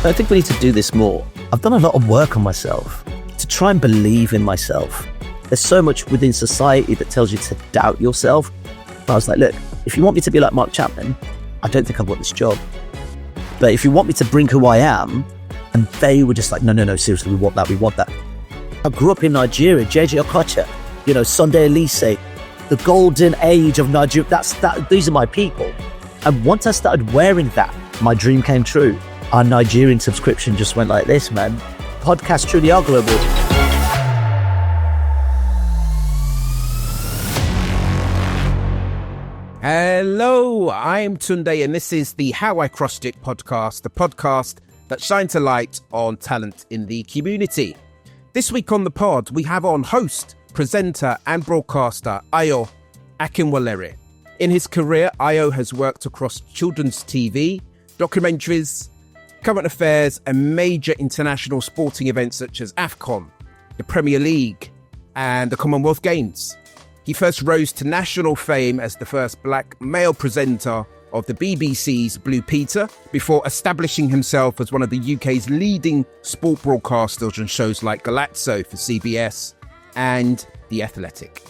I think we need to do this more. I've done a lot of work on myself to try and believe in myself. There's so much within society that tells you to doubt yourself. But I was like, look, if you want me to be like Mark Chapman, I don't think I've got this job. But if you want me to bring who I am, and they were just like, no, seriously, we want that. I grew up in Nigeria, JJ Okocha, Sunday Elise, the golden age of Nigeria. These are my people. And once I started wearing that, my dream came true. Our Nigerian subscription just went like this, man. Podcasts truly are global. Hello, I'm Tunde, and this is the How I Crossed It podcast, the podcast that shines a light on talent in the community. This week on the pod, we have on host, presenter, and broadcaster Ayo Akinwolere. In his career, Ayo has worked across children's TV, documentaries, current affairs, and major international sporting events such as AFCON, the Premier League, and the Commonwealth Games. He first rose to national fame as the first black male presenter of the BBC's Blue Peter, before establishing himself as one of the UK's leading sport broadcasters on shows like Galazzo for CBS and The Athletic.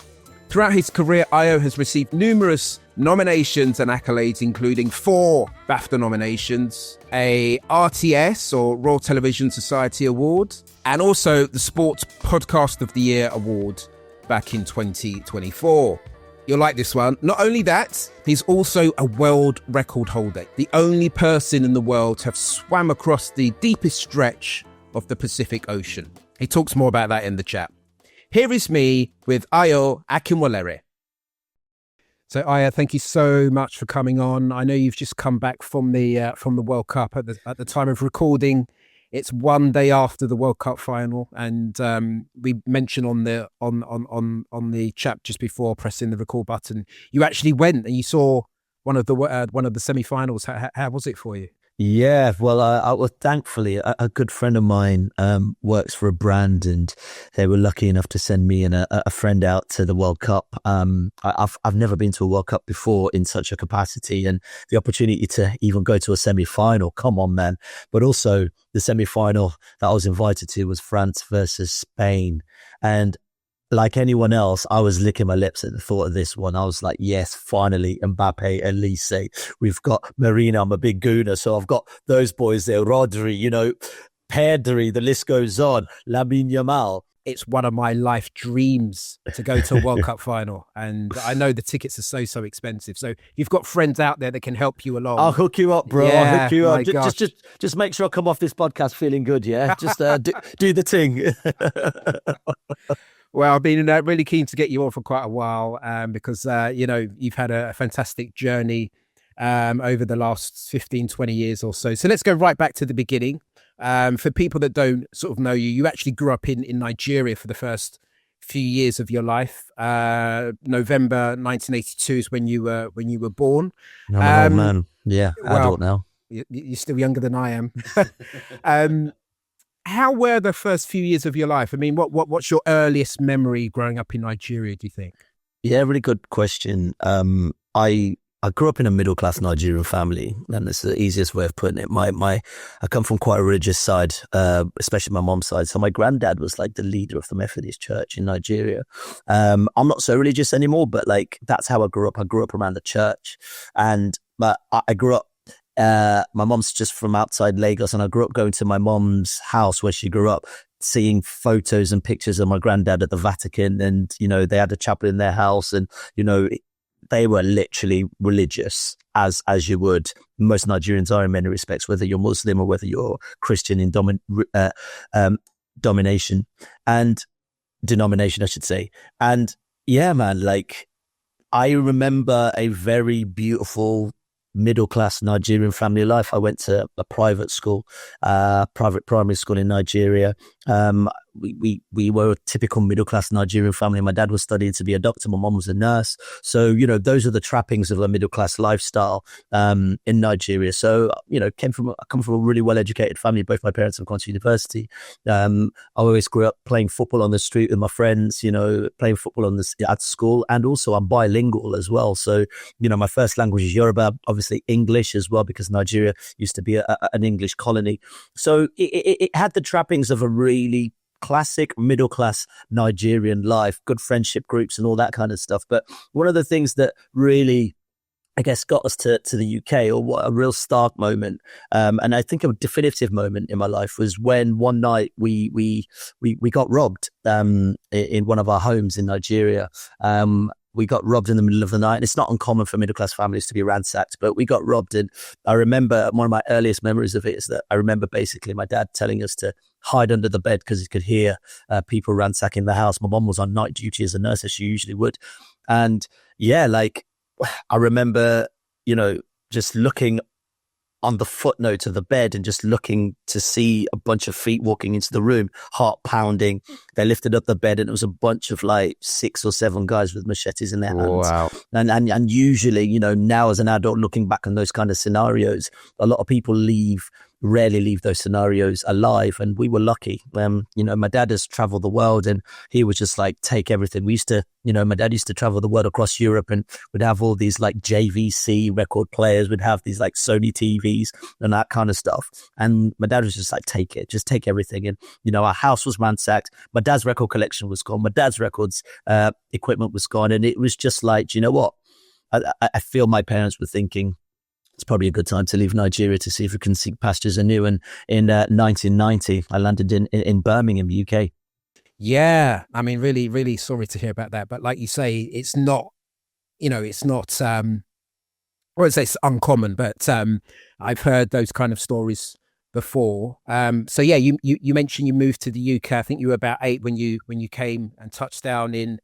Throughout his career, Ayo has received numerous nominations and accolades, including 4 BAFTA nominations, a RTS or Royal Television Society Award, and also the Sports Podcast of the Year Award back in 2024. You'll like this one. Not only that, he's also a world record holder, the only person in the world to have swam across the deepest stretch of the Pacific Ocean. He talks more about that in the chat. Here is me with Ayo Akinwolere. So Ayo, thank you so much for coming on. I know you've just come back from the World Cup. At the time of recording, it's one day after the World Cup final, and we mentioned on the chat just before pressing the record button, you actually went and you saw one of the semi-finals. How was it for you? Yeah, well, thankfully, a good friend of mine works for a brand, and they were lucky enough to send me and a friend out to the World Cup. I've never been to a World Cup before in such a capacity, and the opportunity to even go to a semi-final, come on, man. But also the semi-final that I was invited to was France versus Spain, and like anyone else, I was licking my lips at the thought of this one. I was like, yes, finally, Mbappe, Elise. We've got Marina, I'm a big gooner, so I've got those boys there. Rodri, Pedri, the list goes on. Lamine Yamal. It's one of my life dreams to go to a World Cup final. And I know the tickets are so expensive. So you've got friends out there that can help you along. I'll hook you up, bro. Yeah, I'll hook you up. Just make sure I come off this podcast feeling good, yeah? Just do the thing. Well, I've been really keen to get you on for quite a while because, you've had a fantastic journey over the last 15, 20 years or so. So let's go right back to the beginning. For people that don't sort of know you, you actually grew up in Nigeria for the first few years of your life. November 1982 is when you were born. I'm an old man. Yeah, adult now. You're still younger than I am. How were the first few years of your life? I mean, what's your earliest memory growing up in Nigeria, do you think? Yeah, really good question. I grew up in a middle-class Nigerian family, and that's the easiest way of putting it. I come from quite a religious side, especially my mom's side. So my granddad was like the leader of the Methodist Church in Nigeria. I'm not so religious anymore, but that's how I grew up. I grew up around the church, and I grew up. My mom's just from outside Lagos, and I grew up going to my mom's house where she grew up, seeing photos and pictures of my granddad at the Vatican, and they had a chapel in their house, and they were literally religious as you would. Most Nigerians are in many respects, whether you're Muslim or whether you're Christian in domination and denomination, I should say. And yeah, man, I remember a very beautiful middle-class Nigerian family life. I went to a private school, private primary school in Nigeria. we were a typical middle class Nigerian family. My dad was studying to be a doctor. My mom was a nurse. So, those are the trappings of a middle class lifestyle in Nigeria. So, I come from a really well educated family. Both my parents have gone to university. I always grew up playing football on the street with my friends, playing football at school. And also I'm bilingual as well. So, my first language is Yoruba, obviously English as well, because Nigeria used to be an English colony. So it had the trappings of a really classic middle class Nigerian life, good friendship groups and all that kind of stuff. But one of the things that really, I guess, got us to the UK, or what a real stark moment, and I think a definitive moment in my life, was when one night we got robbed in one of our homes in Nigeria. We got robbed in the middle of the night. And it's not uncommon for middle-class families to be ransacked, but we got robbed. And I remember one of my earliest memories of it is that I remember basically my dad telling us to hide under the bed because he could hear people ransacking the house. My mom was on night duty as a nurse, as she usually would. And yeah, I remember, just looking on the footnote of the bed and just looking to see a bunch of feet walking into the room, heart pounding. They lifted up the bed and it was a bunch of 6 or 7 guys with machetes in their hands. Wow. And usually, now as an adult looking back on those kind of scenarios, a lot of people rarely leave those scenarios alive. And we were lucky. My dad has traveled the world and he was just take everything. We used to, my dad used to travel the world across Europe and would have all these JVC record players, would have these Sony TVs and that kind of stuff. And my dad was just take it, just take everything. And, our house was ransacked. My dad's record collection was gone. My dad's records equipment was gone. And it was just you know what? I feel my parents were thinking, it's probably a good time to leave Nigeria to see if we can seek pastures anew. And in 1990, I landed in Birmingham, UK. Yeah, I mean, really, really sorry to hear about that. But like you say, it's not, it's not, I won't say it's uncommon, but I've heard those kind of stories before. So yeah, you mentioned you moved to the UK. I think you were about 8 when you came and touched down in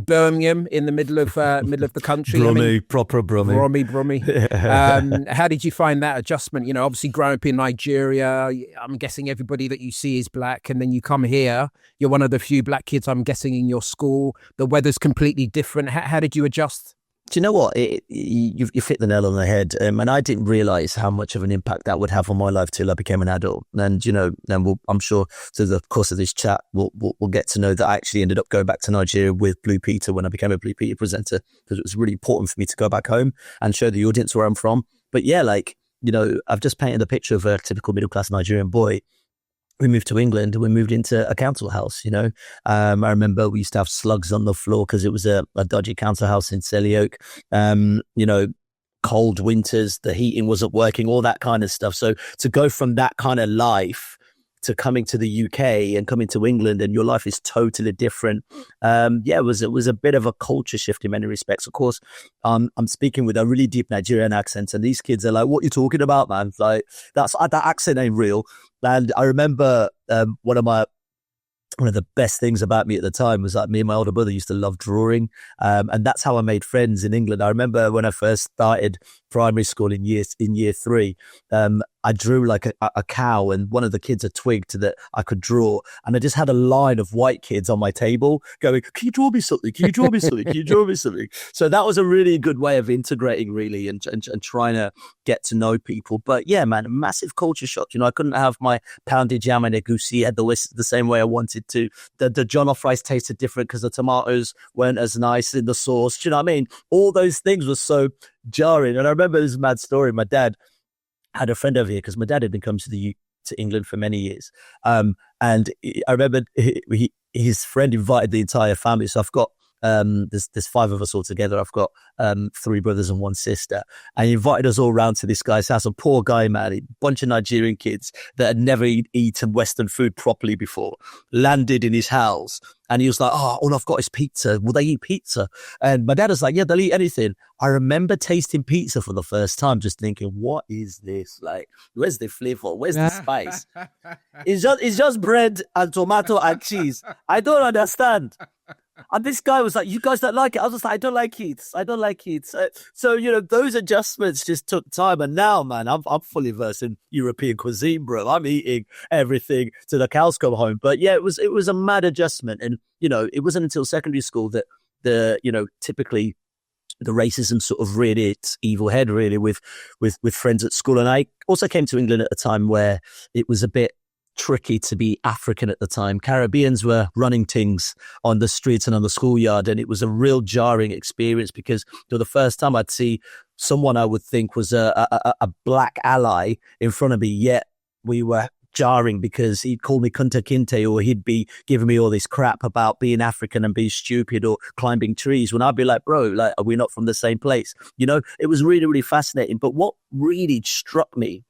Birmingham, in the middle of the country. Brummy, proper Brummy. Brummy. How did you find that adjustment? Obviously growing up in Nigeria, I'm guessing everybody that you see is black, and then you come here, you're one of the few black kids, I'm guessing, in your school. The weather's completely different. How did you adjust? Do you know what? You've hit the nail on the head. And I didn't realize how much of an impact that would have on my life till I became an adult. And, I'm sure through the course of this chat, we'll get to know that I actually ended up going back to Nigeria with Blue Peter when I became a Blue Peter presenter, because it was really important for me to go back home and show the audience where I'm from. But yeah, I've just painted the picture of a typical middle-class Nigerian boy. We moved to England and we moved into a council house, I remember we used to have slugs on the floor because it was a dodgy council house in Selly Oak. Cold winters, the heating wasn't working, all that kind of stuff. So to go from that kind of life to coming to the UK and coming to England, and your life is totally different. It was a bit of a culture shift in many respects. Of course, I'm speaking with a really deep Nigerian accent, and these kids are like, "What are you talking about, man? That accent ain't real." And I remember one of the best things about me at the time was that me and my older brother used to love drawing. And that's how I made friends in England. I remember when I first started primary school in year 3, I drew a cow, and one of the kids had twigged that I could draw. And I just had a line of white kids on my table going, "Can you draw me something? Can you draw me something? Can you draw me something?" So that was a really good way of integrating, really, and trying to get to know people. But yeah, man, a massive culture shock. I couldn't have my pounded jam and egusi at the same way I wanted to. The jollof rice tasted different because the tomatoes weren't as nice in the sauce. Do you know what I mean? All those things were so jarring. And I remember this mad story. My dad had a friend over here because my dad had been coming to England for many years. And I remember his friend invited the entire family. So I've got there's 5 of us all together. I've got 3 brothers and 1 sister, and he invited us all round to this guy's house. A poor guy, man, a bunch of Nigerian kids that had never eaten Western food properly before, landed in his house, and he was like, "Oh, all I've got is pizza. Will they eat pizza?" And my dad was like, "Yeah, they'll eat anything." I remember tasting pizza for the first time, just thinking, "What is this? Where's the flavor? Where's the spice? It's just bread and tomato and cheese. I don't understand." And this guy was like, you guys don't like it. I was just like, I don't like it. I don't like it. So those adjustments just took time. And now, man, I'm fully versed in European cuisine, bro. I'm eating everything till the cows come home. But yeah, it was a mad adjustment. And, it wasn't until secondary school that typically the racism sort of reared its evil head really with friends at school. And I also came to England at a time where it was a bit tricky to be African at the time. Caribbeans were running things on the streets and on the schoolyard, and it was a real jarring experience because the first time I'd see someone I would think was a black ally in front of me, yet we were jarring because he'd call me Kunta Kinte, or he'd be giving me all this crap about being African and being stupid or climbing trees, when I'd be like, bro, like, are we not from the same place? It was really, really fascinating. But what really struck me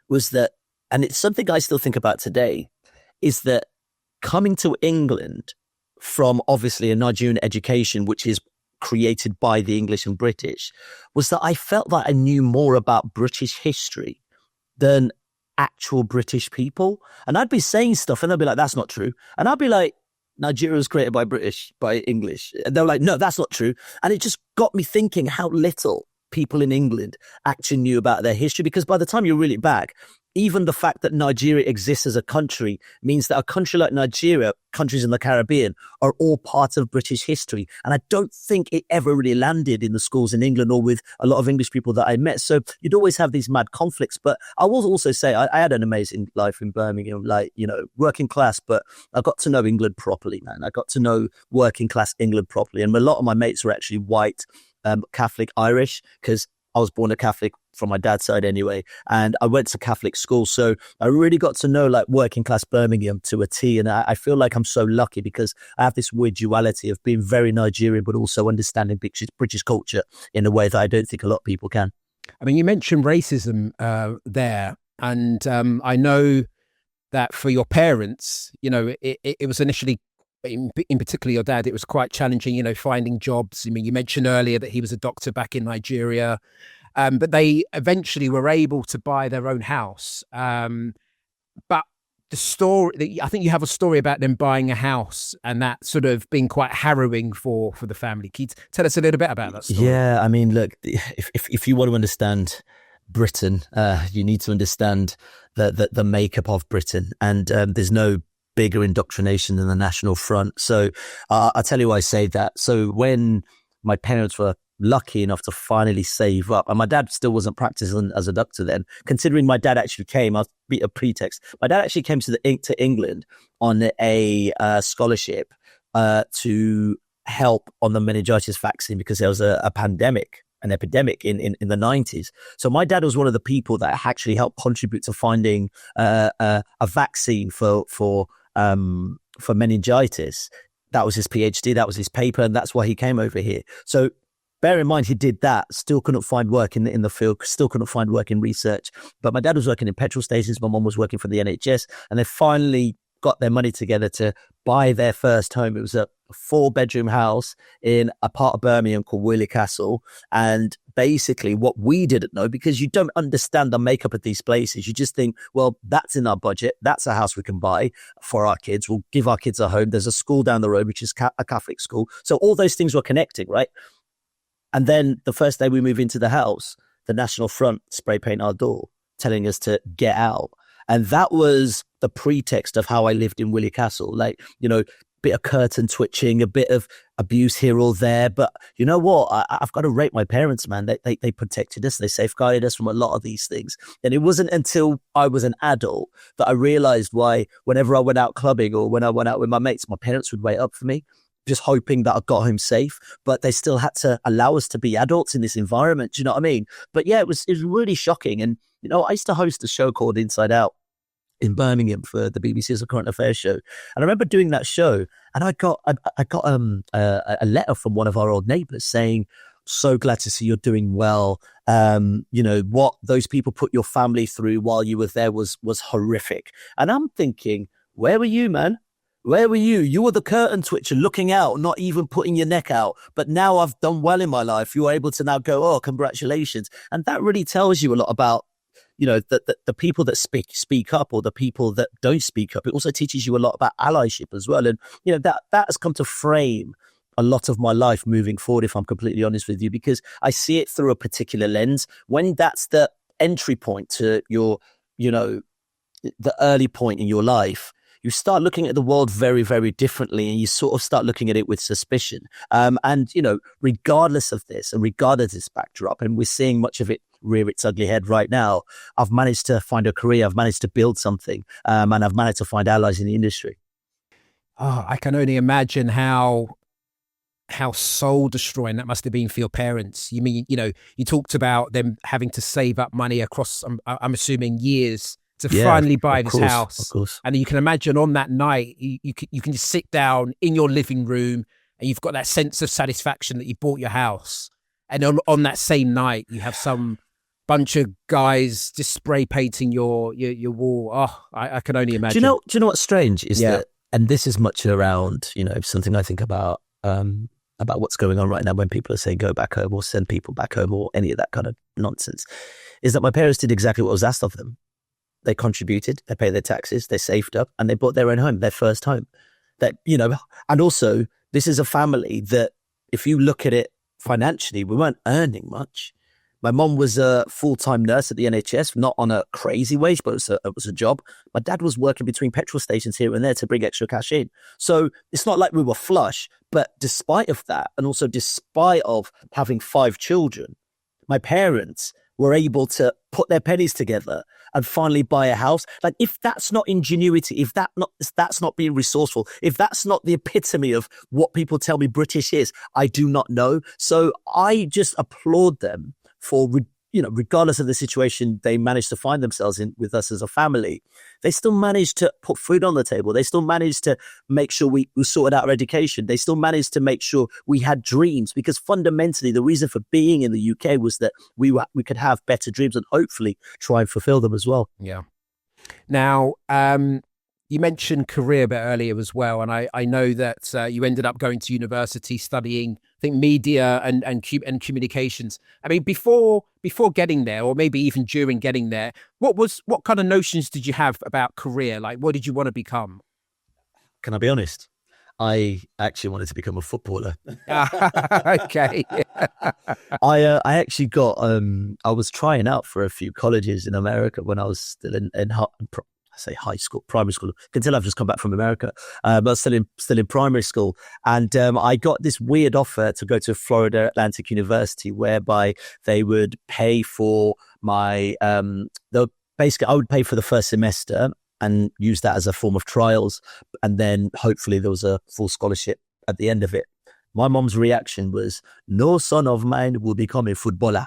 was that, and it's something I still think about today, is that coming to England from obviously a Nigerian education, which is created by the English and British, was that I felt that I knew more about British history than actual British people. And I'd be saying stuff and they'll be like, that's not true. And I'd be like, Nigeria was created by English. And they're like, no, that's not true. And it just got me thinking how little people in England actually knew about their history, because by the time you reel it back, even the fact that Nigeria exists as a country means that a country like Nigeria, countries in the Caribbean, are all part of British history. And I don't think it ever really landed in the schools in England or with a lot of English people that I met. So you'd always have these mad conflicts. But I will also say I had an amazing life in Birmingham, working class, but I got to know England properly, man. I got to know working class England properly. And a lot of my mates were actually white, Catholic, Irish, because I was born a Catholic from my dad's side anyway, and I went to Catholic school. So I really got to know like working class Birmingham to a T. And I feel like I'm so lucky because I have this weird duality of being very Nigerian, but also understanding British culture in a way that I don't think a lot of people can. I mean, you mentioned racism there, and I know that for your parents, it was initially, in particular your dad, it was quite challenging, finding jobs. I mean, you mentioned earlier that he was a doctor back in Nigeria, but they eventually were able to buy their own house. But the story, I think you have a story about them buying a house and that sort of being quite harrowing for the family. Can you tell us a little bit about that story? Yeah, I mean, look, if you want to understand Britain, you need to understand the makeup of Britain, and there's no bigger indoctrination than the National Front. So I'll tell you why I say that. So when my parents were lucky enough to finally save up, and my dad still wasn't practicing as a doctor then, considering my dad actually came, I'll be a pretext, my dad actually came to England on a scholarship to help on the meningitis vaccine because there was an epidemic in the 90s. So my dad was one of the people that actually helped contribute to finding a vaccine for meningitis. That was his PhD, that was his paper, and that's why he came over here. So bear in mind, he did that, still couldn't find work in the field, still couldn't find work in research. But my dad was working in petrol stations, my mom was working for the NHS, and they finally got their money together to buy their first home. It was a 4-bedroom house in a part of Birmingham called Wheeler Castle. And basically what we didn't know, because you don't understand the makeup of these places, you just think, well, that's in our budget. That's a house we can buy for our kids. We'll give our kids a home. There's a school down the road, which is a Catholic school. So all those things were connecting, right? And then the first day we move into the house, the National Front spray paint our door, telling us to get out. And that was the pretext of how I lived in Wheeler Castle. Like, bit of curtain twitching, a bit of abuse here or there. But you know what? I've got to rate my parents, man. They protected us. They safeguarded us from a lot of these things. And it wasn't until I was an adult that I realized why whenever I went out clubbing or when I went out with my mates, my parents would wait up for me, just hoping that I got home safe. But they still had to allow us to be adults in this environment. Do you know what I mean? But yeah, it was really shocking. And, I used to host a show called Inside Out in Birmingham for the BBC's A Current Affairs show. And I remember doing that show, and I got a letter from one of our old neighbours saying, so glad to see you're doing well. What those people put your family through while you were there was horrific. And I'm thinking, where were you, man? Where were you? You were the curtain twitcher looking out, not even putting your neck out. But now I've done well in my life. You're able to now go, oh, congratulations. And that really tells you a lot about the people that speak up or the people that don't speak up. It also teaches you a lot about allyship as well. And, that has come to frame a lot of my life moving forward, if I'm completely honest with you, because I see it through a particular lens. When that's the entry point to your, the early point in your life, you start looking at the world very, very differently, and you sort of start looking at it with suspicion. And, regardless of this and regardless of this backdrop, and we're seeing much of it rear its ugly head right now, I've managed to find a career, I've managed to build something, and I've managed to find allies in the industry. Oh, I can only imagine how soul destroying that must have been for your parents. You mean, you talked about them having to save up money across, I'm assuming, years to finally buy this house. Of course. And you can imagine on that night, you can just sit down in your living room and you've got that sense of satisfaction that you bought your house. And on that same night, you have some bunch of guys just spray painting your wall. Oh, I can only imagine. Do you know what's strange is that, and this is much around, something I think about what's going on right now when people are saying go back home or send people back home or any of that kind of nonsense, is that my parents did exactly what was asked of them. They contributed, they paid their taxes, they saved up, and they bought their own home, their first home. That, and also this is a family that, if you look at it financially, we weren't earning much. My mom was a full-time nurse at the NHS, not on a crazy wage, but it was a job. My dad was working between petrol stations here and there to bring extra cash in. So it's not like we were flush, but despite of that, and also despite of having 5 children, my parents were able to put their pennies together and finally buy a house. Like, if that's not ingenuity, if that's not being resourceful, if that's not the epitome of what people tell me British is, I do not know. So I just applaud them for, regardless of the situation they managed to find themselves in with us as a family, they still managed to put food on the table. They still managed to make sure we sorted out our education. They still managed to make sure we had dreams, because fundamentally the reason for being in the UK was that we could have better dreams and hopefully try and fulfill them as well. Yeah. Now, you mentioned career a bit earlier as well, and I know that you ended up going to university studying, I think, media and communications. I mean, before getting there, or maybe even during getting there, what kind of notions did you have about career? Like, what did you want to become? Can I be honest? I actually wanted to become a footballer. Okay. I actually got I was trying out for a few colleges in America when I was still in high school, primary school. You can tell I've just come back from America, but I was still in primary school. And I got this weird offer to go to Florida Atlantic University, whereby they would pay for my, basically I would pay for the first semester and use that as a form of trials. And then hopefully there was a full scholarship at the end of it. My mom's reaction was, no son of mine will become a footballer.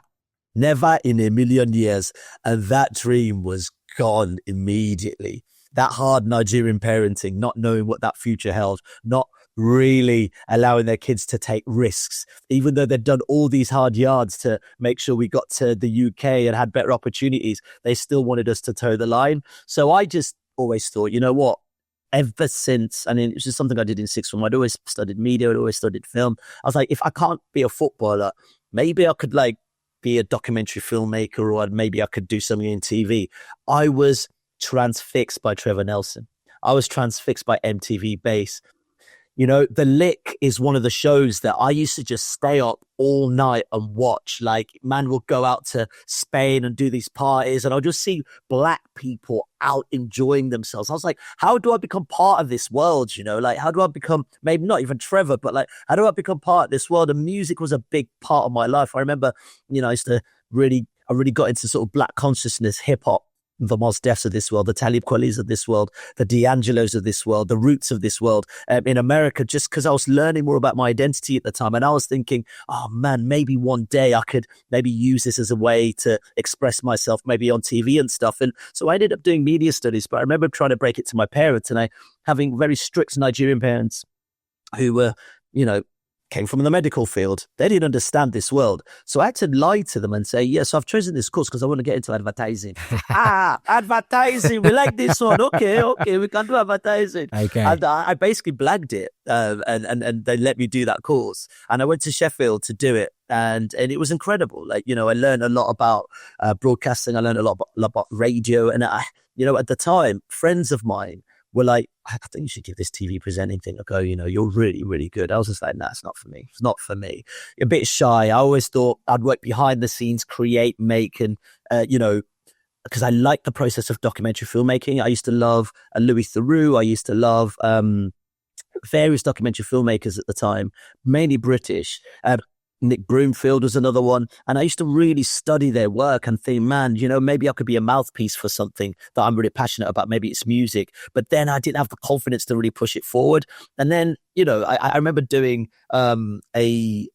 Never in a million years. And that dream was gone immediately. That hard Nigerian parenting, not knowing what that future held, not really allowing their kids to take risks, even though they'd done all these hard yards to make sure we got to the UK and had better opportunities, they still wanted us to toe the line. So I just always thought, you know what, ever since, and it was just something I did in sixth form, I'd always studied media, I'd always studied film. I was like, if I can't be a footballer, maybe I could be a documentary filmmaker, or maybe I could do something in TV. I was transfixed by Trevor Nelson. I was transfixed by MTV Base. The Lick is one of the shows that I used to just stay up all night and watch. Like, man will go out to Spain and do these parties, and I'll just see black people out enjoying themselves. I was like, how do I become part of this world? How do I become, maybe not even Trevor, but how do I become part of this world? And music was a big part of my life. I remember, I really got into sort of black consciousness, hip hop, the Mos Defs of this world, the Talib Kweli's of this world, the D'Angelo's of this world, the Roots of this world in America, just because I was learning more about my identity at the time. And I was thinking, oh man, maybe one day I could maybe use this as a way to express myself, maybe on TV and stuff. And so I ended up doing media studies, but I remember trying to break it to my parents, and having very strict Nigerian parents who were, came from the medical field. They didn't understand this world. So I had to lie to them and say, yes, I've chosen this course because I want to get into advertising. Advertising. We like this one. Okay, we can do advertising. Okay. And I basically blagged it and they let me do that course. And I went to Sheffield to do it. And it was incredible. Like, I learned a lot about broadcasting. I learned a lot about radio. And at the time, friends of mine were like, I think you should give this TV presenting thing a go. You're really, really good. I was just like, nah, it's not for me. It's not for me. A bit shy. I always thought I'd work behind the scenes, create, make, and, because I like the process of documentary filmmaking. I used to love Louis Theroux. I used to love various documentary filmmakers at the time, mainly British. Nick Broomfield was another one. And I used to really study their work and think, man, maybe I could be a mouthpiece for something that I'm really passionate about. Maybe it's music. But then I didn't have the confidence to really push it forward. And then, I remember doing a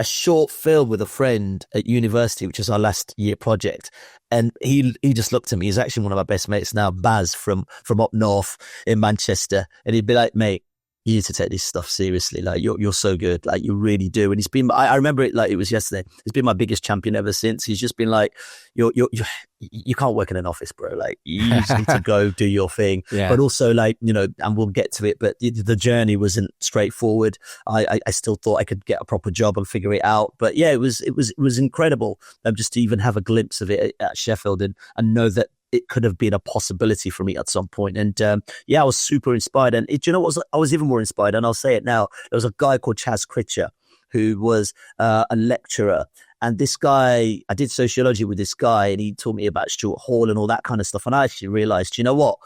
short film with a friend at university, which is our last year project. And he just looked at me. He's actually one of my best mates now, Baz from up north in Manchester. And he'd be like, mate, you need to take this stuff seriously. Like you're so good. Like you really do. And he's been, I remember it like it was yesterday. He's been my biggest champion ever since. He's just been like, you can't work in an office, bro. Like you just need to go do your thing. Yeah. But also like, and we'll get to it, but the journey wasn't straightforward. I still thought I could get a proper job and figure it out. But yeah, it was incredible just to even have a glimpse of it at Sheffield and know that it could have been a possibility for me at some point. And I was super inspired. And do you know what? I was even more inspired, and I'll say it now. There was a guy called Chaz Critcher who was a lecturer. And this guy, I did sociology with this guy, and he taught me about Stuart Hall and all that kind of stuff. And I actually realized, you know what?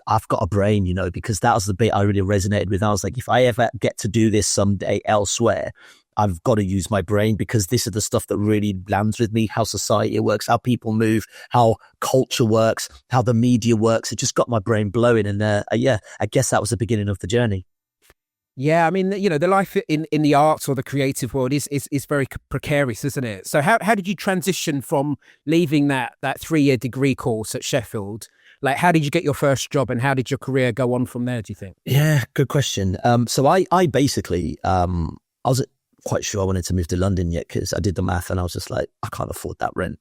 I've got a brain, because that was the bit I really resonated with. I was like, if I ever get to do this someday elsewhere, I've got to use my brain, because this is the stuff that really lands with me, how society works, how people move, how culture works, how the media works. It just got my brain blowing. And I guess that was the beginning of the journey. Yeah, I mean, the life in the arts or the creative world is very precarious, isn't it? So how did you transition from leaving that 3-year degree course at Sheffield? Like, how did you get your first job, and how did your career go on from there, do you think? Yeah, good question. So I basically, I was quite sure I wanted to move to London yet, because I did the math and I was just like, I can't afford that rent.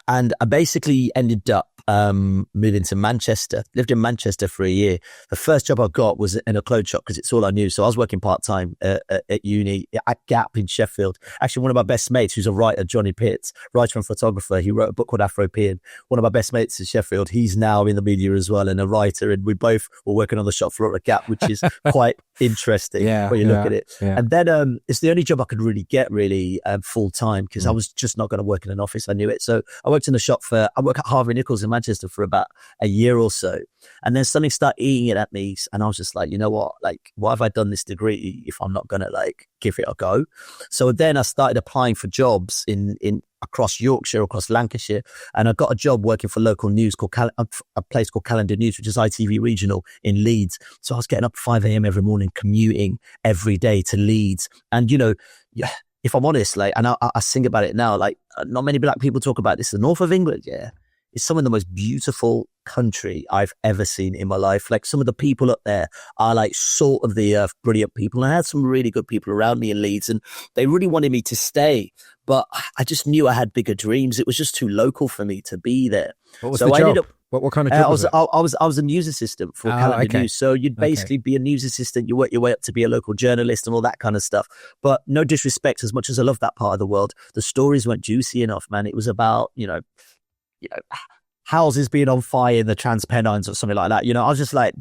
And I basically ended up moving to Manchester, lived in Manchester for a year. The first job I got was in a clothes shop, because it's all I knew. So I was working part-time at uni at Gap in Sheffield. Actually, one of my best mates, who's a writer, Johnny Pitts, writer and photographer, he wrote a book called Afropean. One of my best mates in Sheffield, he's now in the media as well and a writer. And we both were working on the shop floor at Gap, which is quite interesting when you look at it. Yeah. And then it's the only job I could really get full time, because I was just not going to work in an office. I knew it. So I worked in the shop I worked at Harvey Nichols in Manchester for about a year or so. And then something started eating it at me. And I was just like, you know what? Like, why have I done this degree if I'm not going to give it a go? So then I started applying for jobs in across Yorkshire, across Lancashire. And I got a job working for local news called a place called Calendar News, which is ITV Regional in Leeds. So I was getting up at 5 a.m. every morning, commuting every day to Leeds. And, if I'm honest, and I sing about it now, not many black people talk about this. The north of England, it's some of the most beautiful country I've ever seen in my life. Like, some of the people up there are like salt of the earth, brilliant people. And I had some really good people around me in Leeds, and they really wanted me to stay. But I just knew I had bigger dreams. It was just too local for me to be there. What was the job? I ended up, what kind of job was it? I was a news assistant for Calendar News. So you'd basically be a news assistant. You work your way up to be a local journalist and all that kind of stuff. But no disrespect, as much as I love that part of the world, the stories weren't juicy enough, man. It was about, houses being on fire in the Transpennines or something like that. I was just like,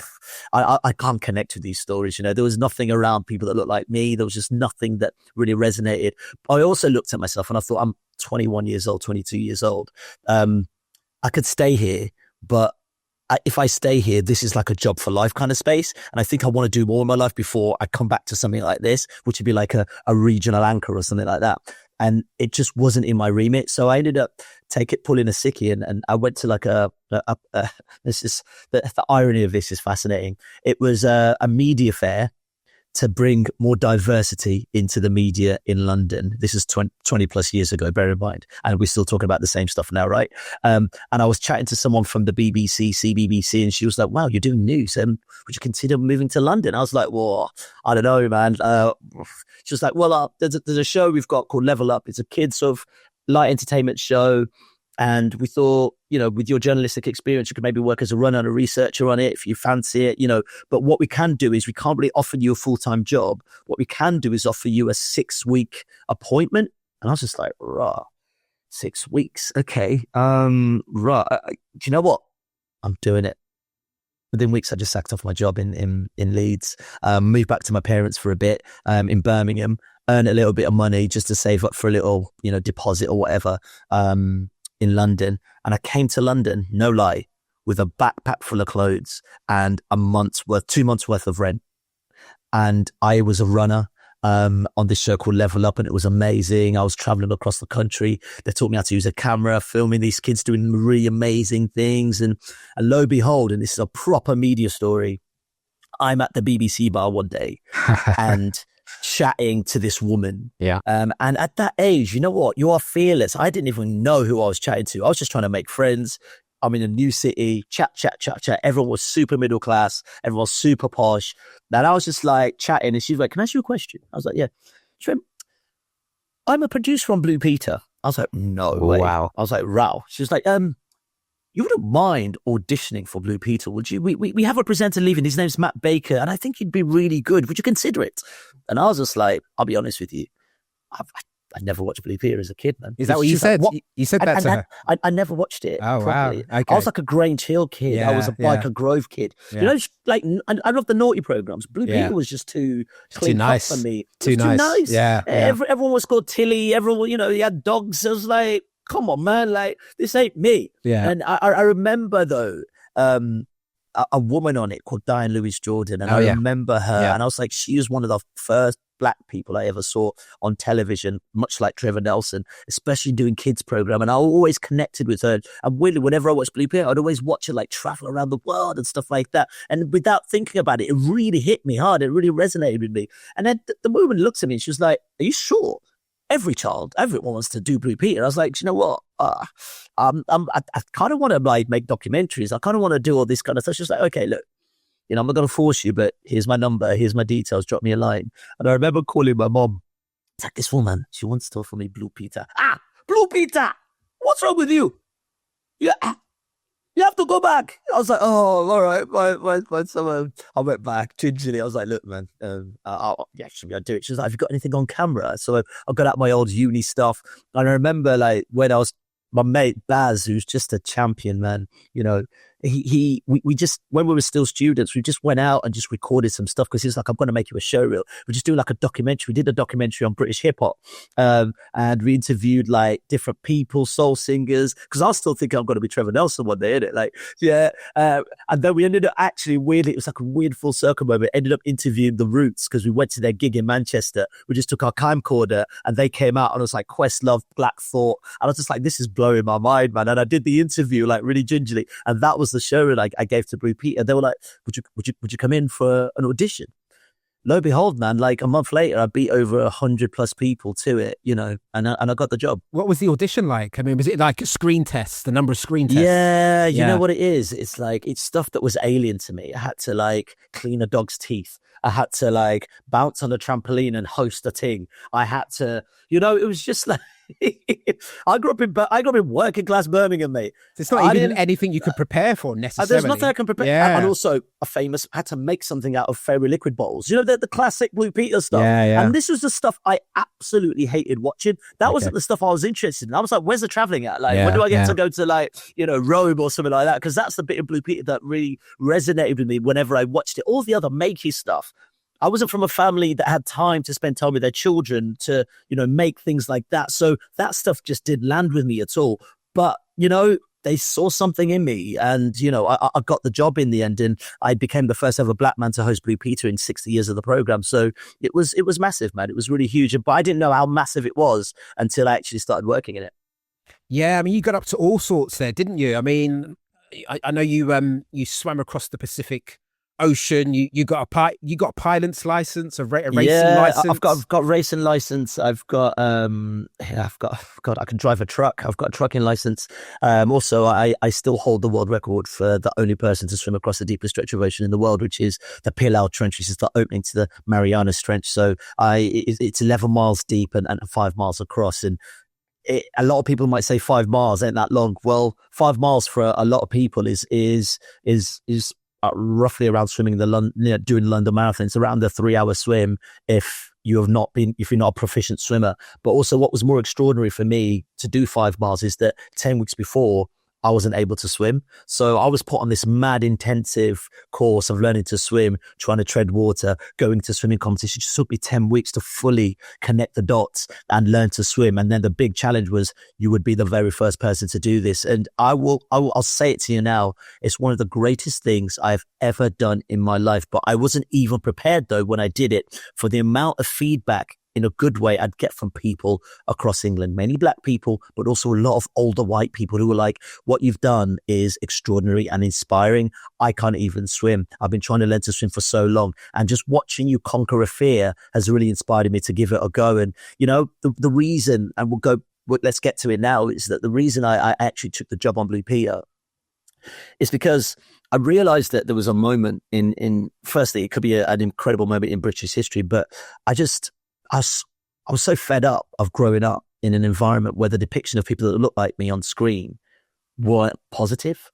I can't connect with these stories. There was nothing around people that looked like me. There was just nothing that really resonated. I also looked at myself and I thought, I'm 21 years old, 22 years old. I could stay here, but if I stay here, this is like a job for life kind of space. And I think I want to do more in my life before I come back to something like this, which would be like a regional anchor or something like that. And it just wasn't in my remit. So I ended up pulling a sickie and I went to this is the irony of this is fascinating. It was a media fair to bring more diversity into the media in London. This is 20 plus years ago, bear in mind. And we're still talking about the same stuff now, right? And I was chatting to someone from the BBC, CBBC, and she was like, wow, you're doing news. Would you consider moving to London? I was like, well, I don't know, man. She was like, well, there's a show we've got called Level Up. It's a kids sort of light entertainment show. And we thought, with your journalistic experience, you could maybe work as a runner and a researcher on it if you fancy it, But what we can do is we can't really offer you a full-time job. What we can do is offer you a 6-week appointment. And I was just like, rah, 6 weeks. Okay. Rah. Do you know what? I'm doing it. Within weeks, I just sacked off my job in Leeds, moved back to my parents for a bit in Birmingham, earned a little bit of money just to save up for a little, deposit or whatever. In London, and I came to London, no lie, with a backpack full of clothes and 2 months worth of rent. And I was a runner on this show called Level Up, and it was amazing. I was traveling across the country. They taught me how to use a camera, filming these kids doing really amazing things. And lo and behold, and this is a proper media story, I'm at the BBC bar one day and chatting to this woman. Yeah. And at that age, you know what? You are fearless. I didn't even know who I was chatting to. I was just trying to make friends. I'm in a new city, chat. Everyone was super middle class. Everyone was super posh. And I was just like chatting, and she's like, can I ask you a question? I was like, yeah. She went, I'm a producer on Blue Peter. I was like, no way. Wow. I was like, wow. She was like, you wouldn't mind auditioning for Blue Peter, would you? We have a presenter leaving. His name's Matt Baker, and I think you'd be really good. Would you consider it? And I was just like, I'll be honest with you. I never watched Blue Peter as a kid, man. Is that what you said? Like, you said that to her? I never watched it. Oh, properly. wow. Okay. I was like a Grange Hill kid. I was a Biker Grove kid. Yeah. I love the naughty programs. Blue Peter was just too clean nice cut for me. Too nice. Yeah. Everyone was called Tilly. Everyone, he had dogs. I was like, come on, man, like, this ain't me. Yeah. And I remember, though, a woman on it called Diane Lewis Jordan. And I remember her. And I was like, she was one of the first Black people I ever saw on television, much like Trevor Nelson, especially doing kids program. And I always connected with her. And really, whenever I watched Blue Peter, I'd always watch her like travel around the world and stuff like that. And without thinking about it, it really hit me hard. It really resonated with me. And then the woman looks at me and she was like, are you sure? Everyone wants to do Blue Peter. I was like, you know what? I kind of want to like make documentaries. I kind of want to do all this kind of stuff. She was like, okay, look, I'm not going to force you, but here's my number. Here's my details. Drop me a line. And I remember calling my mom. It's like, this woman, she wants to offer me Blue Peter. Blue Peter! What's wrong with you? You have to go back. I was like, oh, all right. So I went back gingerly. I was like, look, man, I'll do it. She was like, have you got anything on camera? So I got out my old uni stuff. And I remember like when my mate Baz, who's just a champion, man, we just, when we were still students, we just went out and just recorded some stuff because he was like, I'm going to make you a show reel. We just do like a documentary. We did a documentary on British hip hop, and we interviewed like different people, soul singers, because I was still thinking I'm going to be Trevor Nelson one day, innit? Like, yeah. And then we ended up actually weirdly, it was like a weird full circle moment. Ended up interviewing The Roots because we went to their gig in Manchester. We just took our camcorder and they came out and it was like Questlove, Black Thought. And I was just like, this is blowing my mind, man. And I did the interview like really gingerly. And that was the show like I gave to Blue Peter. They were like, would you come in for an audition? Lo and behold, man, like a month later, I beat over 100 plus people to it, and I got the job. What was the audition like? I mean, was it like a screen test, the number of screen tests? Yeah, you know what it is? It's like, it's stuff that was alien to me. I had to like clean a dog's teeth. I had to like bounce on a trampoline and host a thing. I had to, it was just like, I grew up in working class Birmingham, mate. It's not even anything you could prepare for necessarily. There's nothing I can prepare. Yeah. And also had to make something out of fairy liquid bottles. The classic Blue Peter stuff. Yeah. And this was the stuff I absolutely hated watching. That wasn't the stuff I was interested in. I was like, where's the traveling at? Like, when do I get to go to like, Rome or something like that? Because that's the bit of Blue Peter that really resonated with me whenever I watched it. All the other makey stuff, I wasn't from a family that had time to spend time with their children to, make things like that. So that stuff just didn't land with me at all. But, they saw something in me and, I got the job in the end and I became the first ever Black man to host Blue Peter in 60 years of the program. So it was massive, man. It was really huge. But I didn't know how massive it was until I actually started working in it. Yeah. I mean, you got up to all sorts there, didn't you? I mean, I know you swam across the Pacific ocean. You got a pilot's license, a racing Yeah, license. I've got racing license. I've got yeah, I can drive a truck. I've got a trucking license. Also, I still hold the world record for the only person to swim across the deepest stretch of ocean in the world, which is the Pilau Trench, which is the opening to the Marianas Trench. So it's 11 miles deep and 5 miles across. And a lot of people might say 5 miles ain't that long. Well, 5 miles for a lot of people is roughly around swimming doing the London Marathon. It's around the 3-hour swim if you're not a proficient swimmer. But also, what was more extraordinary for me to do 5 miles is that 10 weeks before, I wasn't able to swim. So I was put on this mad intensive course of learning to swim, trying to tread water, going to swimming competition. It just took me 10 weeks to fully connect the dots and learn to swim. And then the big challenge was you would be the very first person to do this. And I'll say it to you now. It's one of the greatest things I've ever done in my life. But I wasn't even prepared though when I did it for the amount of feedback in a good way I'd get from people across England, many black people, but also a lot of older white people who were like, what you've done is extraordinary and inspiring. I can't even swim. I've been trying to learn to swim for so long. And just watching you conquer a fear has really inspired me to give it a go. And, you know, the reason, and let's get to it now, is that the reason I actually took the job on Blue Peter is because I realized that there was a moment in firstly, it could be an incredible moment in British history, but I was so fed up of growing up in an environment where the depiction of people that look like me on screen weren't positive,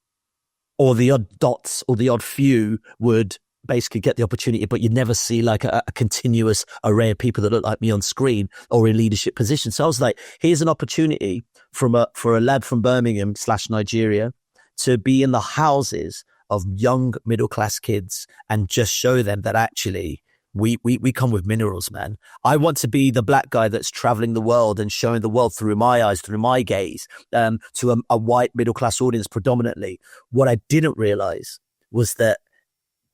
or the odd dots or the odd few would basically get the opportunity, but you'd never see like a continuous array of people that look like me on screen or in leadership positions. So I was like, here's an opportunity for a lad from Birmingham / Nigeria to be in the houses of young middle-class kids and just show them that actually we come with minerals, man. I want to be the black guy that's traveling the world and showing the world through my eyes, through my gaze, to a white middle-class audience predominantly. What I didn't realize was that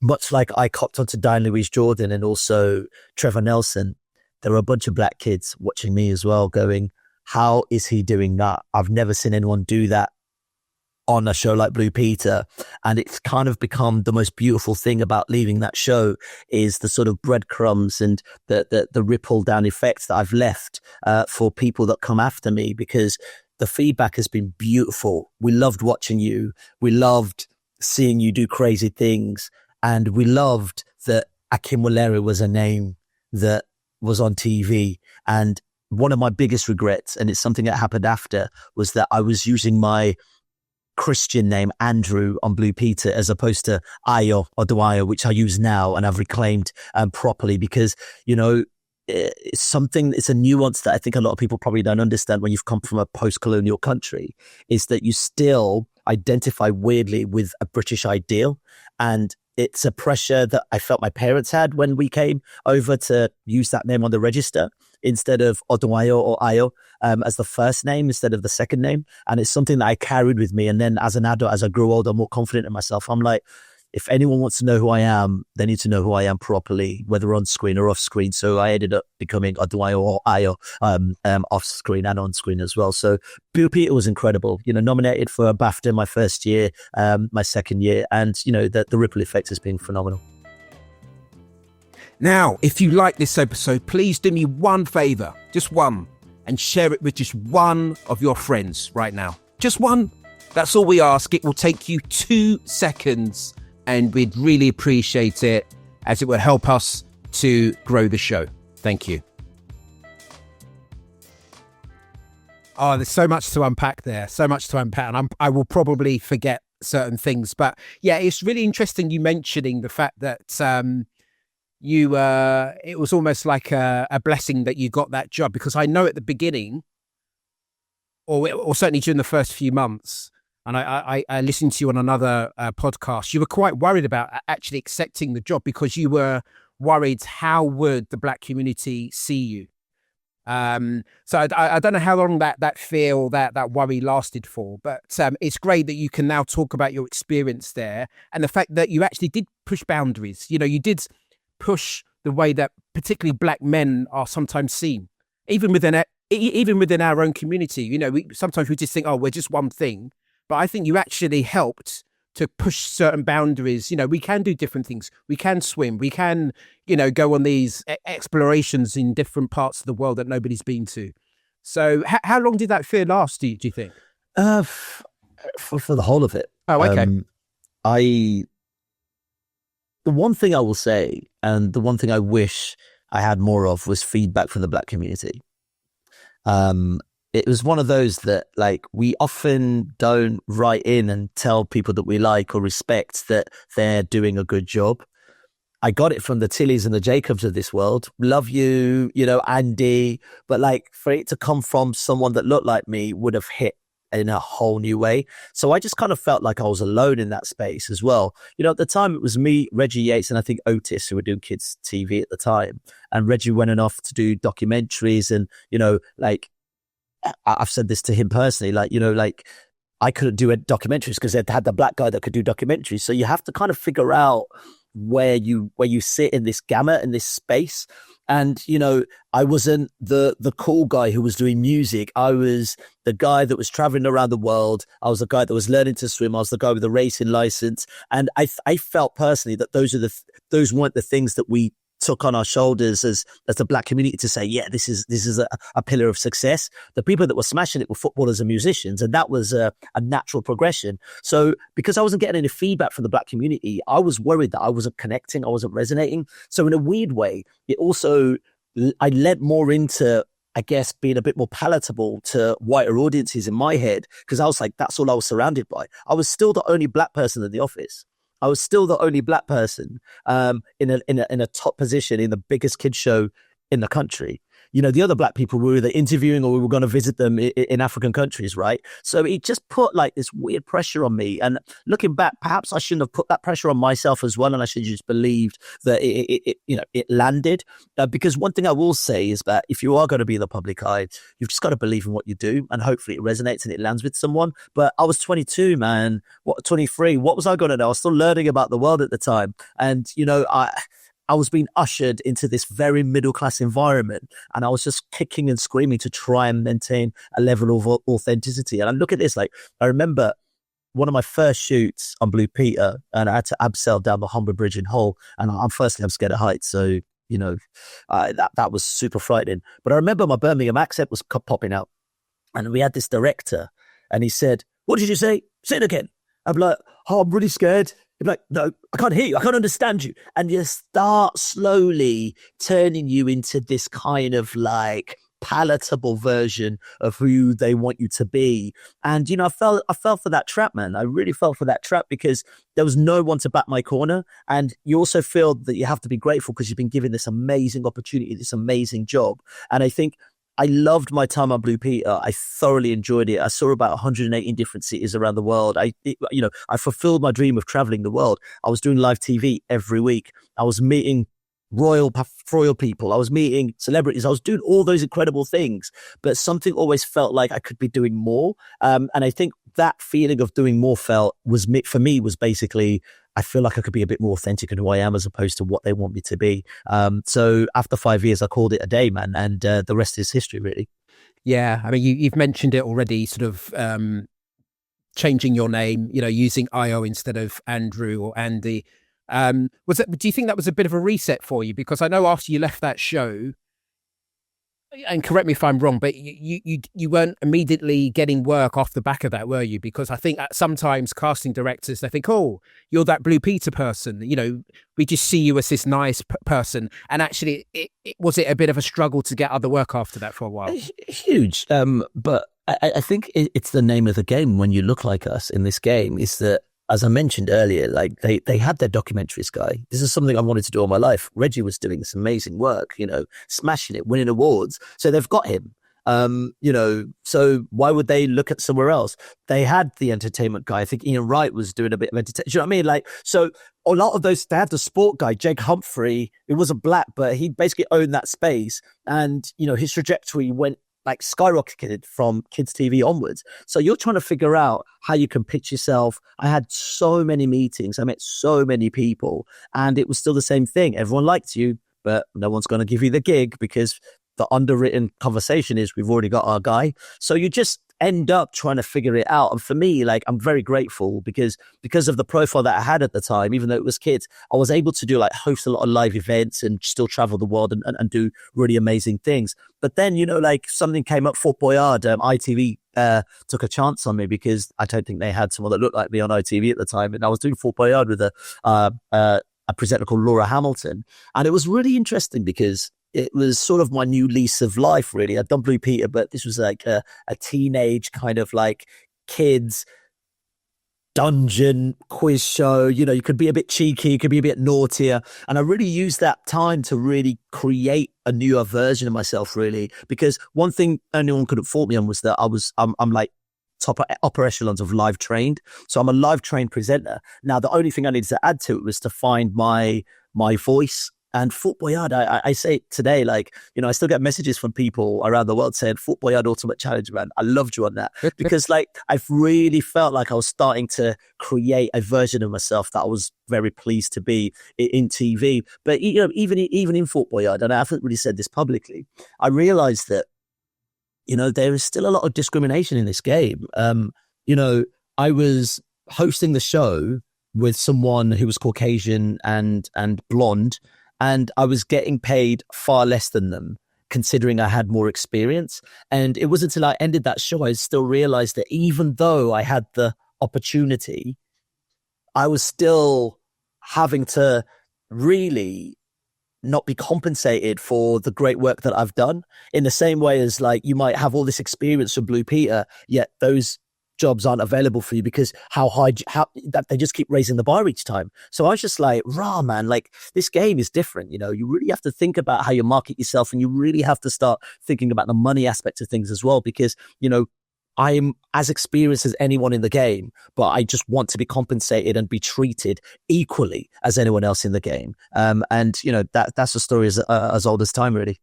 much like I copped onto Diane Louise Jordan and also Trevor Nelson, there were a bunch of black kids watching me as well going, how is he doing that? I've never seen anyone do that on a show like Blue Peter. And it's kind of become the most beautiful thing about leaving that show is the sort of breadcrumbs and the ripple down effects that I've left for people that come after me, because the feedback has been beautiful. We loved watching you. We loved seeing you do crazy things. And we loved that Akinwolere was a name that was on TV. And one of my biggest regrets, and it's something that happened after, was that I was using my Christian name Andrew on Blue Peter as opposed to Ayo Akinwolere, which I use now and I've reclaimed properly, because, you know, it's a nuance that I think a lot of people probably don't understand when you've come from a post-colonial country, is that you still identify weirdly with a British ideal. And it's a pressure that I felt my parents had when we came over to use that name on the register instead of Akinwolere or Ayo as the first name instead of the second name. And it's something that I carried with me. And then as an adult, as I grew older, more confident in myself, I'm like, if anyone wants to know who I am, they need to know who I am properly, whether on screen or off screen. So I ended up becoming Akinwolere or Ayo off screen and on screen as well. So Blue Peter was incredible. You know, nominated for a BAFTA my first year, my second year, and you know the ripple effect has been phenomenal. Now, if you like this episode, please do me one favor, just one, and share it with just one of your friends right now. Just one. That's all we ask. It will take you 2 seconds. And we'd really appreciate it, as it will help us to grow the show. Thank you. Oh, there's so much to unpack there. So much to unpack. And I will probably forget certain things. But yeah, it's really interesting you mentioning the fact that it was almost like a blessing that you got that job. Because I know at the beginning, or certainly during the first few months, and I listened to you on another podcast, you were quite worried about actually accepting the job because you were worried how would the black community see you. So I don't know how long that fear or that worry lasted for, but it's great that you can now talk about your experience there and the fact that you actually did push boundaries. You know, you did push the way that particularly black men are sometimes seen, even within our own community. You know, sometimes we just think, oh, we're just one thing. But I think you actually helped to push certain boundaries. You know, we can do different things. We can swim. We can, go on these explorations in different parts of the world that nobody's been to. So how long did that fear last, do you think? For the whole of it. Oh, okay. The one thing I will say, and the one thing I wish I had more of, was feedback from the Black community. It was one of those that, like, we often don't write in and tell people that we like or respect that they're doing a good job. I got it from the Tillys and the Jacobs of this world. Love you, Andy. But like, for it to come from someone that looked like me would have hit in a whole new way. So I just kind of felt like I was alone in that space as well. At the time it was me, Reggie Yates, and I think Otis, who were doing kids TV at the time. And Reggie went off to do documentaries, and like, I've said this to him personally, like, I couldn't do documentaries because they'd had the Black guy that could do documentaries. So you have to kind of figure out where you sit in this gamut, in this space. And, I wasn't the cool guy who was doing music. I was the guy that was traveling around the world. I was the guy that was learning to swim. I was the guy with the racing license. And I felt personally that those weren't the things that we took on our shoulders as the Black community to say, yeah, this is a pillar of success. The people that were smashing it were footballers and musicians, and that was a natural progression. So because I wasn't getting any feedback from the Black community, I was worried that I wasn't connecting, I wasn't resonating. So in a weird way, I led more into, I guess, being a bit more palatable to whiter audiences in my head, because I was like, that's all I was surrounded by. I was still the only Black person in the office. I was still the only Black person in a top position in the biggest kids show in the country. The other Black people we were either interviewing or we were going to visit them in African countries, right? So it just put like this weird pressure on me. And looking back, perhaps I shouldn't have put that pressure on myself as well, and I should have just believed that it landed. Because one thing I will say is that if you are going to be in the public eye, you've just got to believe in what you do, and hopefully it resonates and it lands with someone. But I was 22, man. 23? What was I going to know? I was still learning about the world at the time, and I was being ushered into this very middle-class environment, and I was just kicking and screaming to try and maintain a level of authenticity. And I look at this, like, I remember one of my first shoots on Blue Peter, and I had to abseil down the Humber Bridge in Hull, and I'm scared of heights, so, that was super frightening. But I remember my Birmingham accent was popping out, and we had this director, and he said, "What did you say? Say it again." I'm like, "Oh, I'm really scared." You're like, "No, I can't hear you. I can't understand you." And you start slowly turning you into this kind of like palatable version of who they want you to be. And, I fell for that trap, man. I really fell for that trap because there was no one to back my corner. And you also feel that you have to be grateful because you've been given this amazing opportunity, this amazing job. And I think I loved my time on Blue Peter. I thoroughly enjoyed it. I saw about 118 different cities around the world. I fulfilled my dream of traveling the world. I was doing live TV every week. I was meeting royal people. I was meeting celebrities. I was doing all those incredible things, but something always felt like I could be doing more. And I think that feeling of doing more was basically, I feel like I could be a bit more authentic in who I am as opposed to what they want me to be. So after 5 years, I called it a day, man. And the rest is history, really. Yeah. I mean, you've mentioned it already, sort of changing your name, using Ayo instead of Andrew or Andy. Do you think that was a bit of a reset for you? Because I know after you left that show, and correct me if I'm wrong, but you weren't immediately getting work off the back of that, were you? Because I think sometimes casting directors, they think, "Oh, you're that Blue Peter person. We just see you as this nice person." And actually, was it a bit of a struggle to get other work after that for a while? Huge. But I think it's the name of the game when you look like us in this game, is that, as I mentioned earlier, like they had their documentaries guy. This is something I wanted to do all my life. Reggie was doing this amazing work, smashing it, winning awards. So they've got him. So why would they look at somewhere else? They had the entertainment guy. I think Ian Wright was doing a bit of entertainment. You know what I mean? Like, so a lot of those, they had the sport guy, Jake Humphrey. It wasn't Black, but he basically owned that space. And, his trajectory went like skyrocketed from kids TV onwards. So you're trying to figure out how you can pitch yourself. I had so many meetings. I met so many people, and it was still the same thing. Everyone liked you, but no one's going to give you the gig because the underwritten conversation is, we've already got our guy. So you just end up trying to figure it out. And for me, like, I'm very grateful because of the profile that I had at the time, even though it was kids, I was able to do like host a lot of live events and still travel the world and do really amazing things. But then, you know, like something came up, Fort Boyard, ITV took a chance on me because I don't think they had someone that looked like me on ITV at the time. And I was doing Fort Boyard with a presenter called Laura Hamilton. And it was really interesting because it was sort of my new lease of life, really. I'd done Blue Peter, but this was like a teenage kind of like kids dungeon quiz show. You know, you could be a bit cheeky, you could be a bit naughtier. And I really used that time to really create a newer version of myself, really. Because one thing anyone couldn't fault me on was that I'm like top upper echelons of live trained. So I'm a live trained presenter. Now, the only thing I needed to add to it was to find my voice. And Fort Boyard, I say it today, like, you know, I still get messages from people around the world saying, Fort Boyard Ultimate Challenge, man, I loved you on that. Because, like, I've really felt like I was starting to create a version of myself that I was very pleased to be in TV. But, you know, even in Fort Boyard, and I haven't really said this publicly, I realized that, you know, there is still a lot of discrimination in this game. You know, I was hosting the show with someone who was Caucasian and blonde, and I was getting paid far less than them, considering I had more experience. And it wasn't until I ended that show, I still realized that even though I had the opportunity, I was still having to really not be compensated for the great work that I've done. In the same way as, like, you might have all this experience from Blue Peter, yet those jobs aren't available for you because how that they just keep raising the bar each time. So I was just like, rah, man, like, this game is different. You know, you really have to think about how you market yourself, and you really have to start thinking about the money aspect of things as well, because, you know, I'm as experienced as anyone in the game, but I just want to be compensated and be treated equally as anyone else in the game. And, you know, that's a story as old as time, really.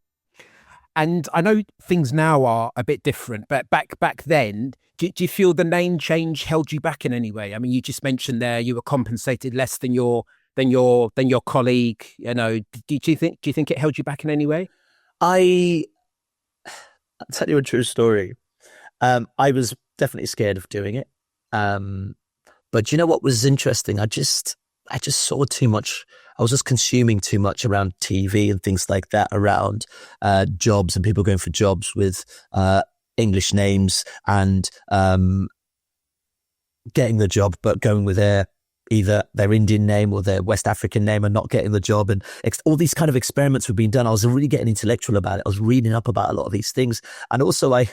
And I know things now are a bit different, but back then, do you feel the name change held you back in any way? I mean, you just mentioned there you were compensated less than your colleague. You know, do you think it held you back in any way? I'll tell you a true story. I was definitely scared of doing it. But you know what was interesting? I just saw too much. I was just consuming too much around TV and things like that, around jobs and people going for jobs with English names and getting the job, but going with either their Indian name or their West African name and not getting the job. And all these kind of experiments were being done. I was really getting intellectual about it. I was reading up about a lot of these things. And also I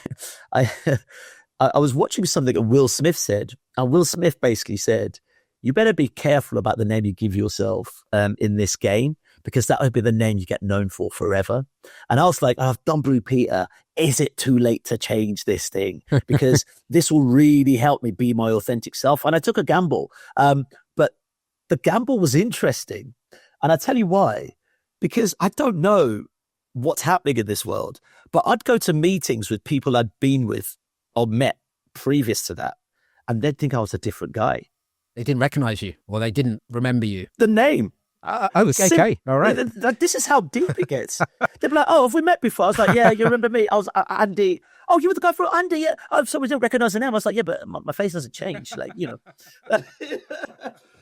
was watching something that Will Smith said. And Will Smith basically said, you better be careful about the name you give yourself in this game, because that would be the name you get known for forever. And I was like, I've done Blue Peter. Is it too late to change this thing? Because this will really help me be my authentic self. And I took a gamble. But the gamble was interesting. And I tell you why. Because I don't know what's happening in this world, but I'd go to meetings with people I'd been with or met previous to that, and they'd think I was a different guy. They didn't recognize you, or they didn't remember you. The name. Okay. All right. This is how deep it gets. They'd be like, oh, have we met before? I was like, yeah, you remember me? I was Andy. Oh, you were the guy from Andy? Yeah. Oh, so we didn't recognize the name. I was like, yeah, but my face doesn't change. Like, you know.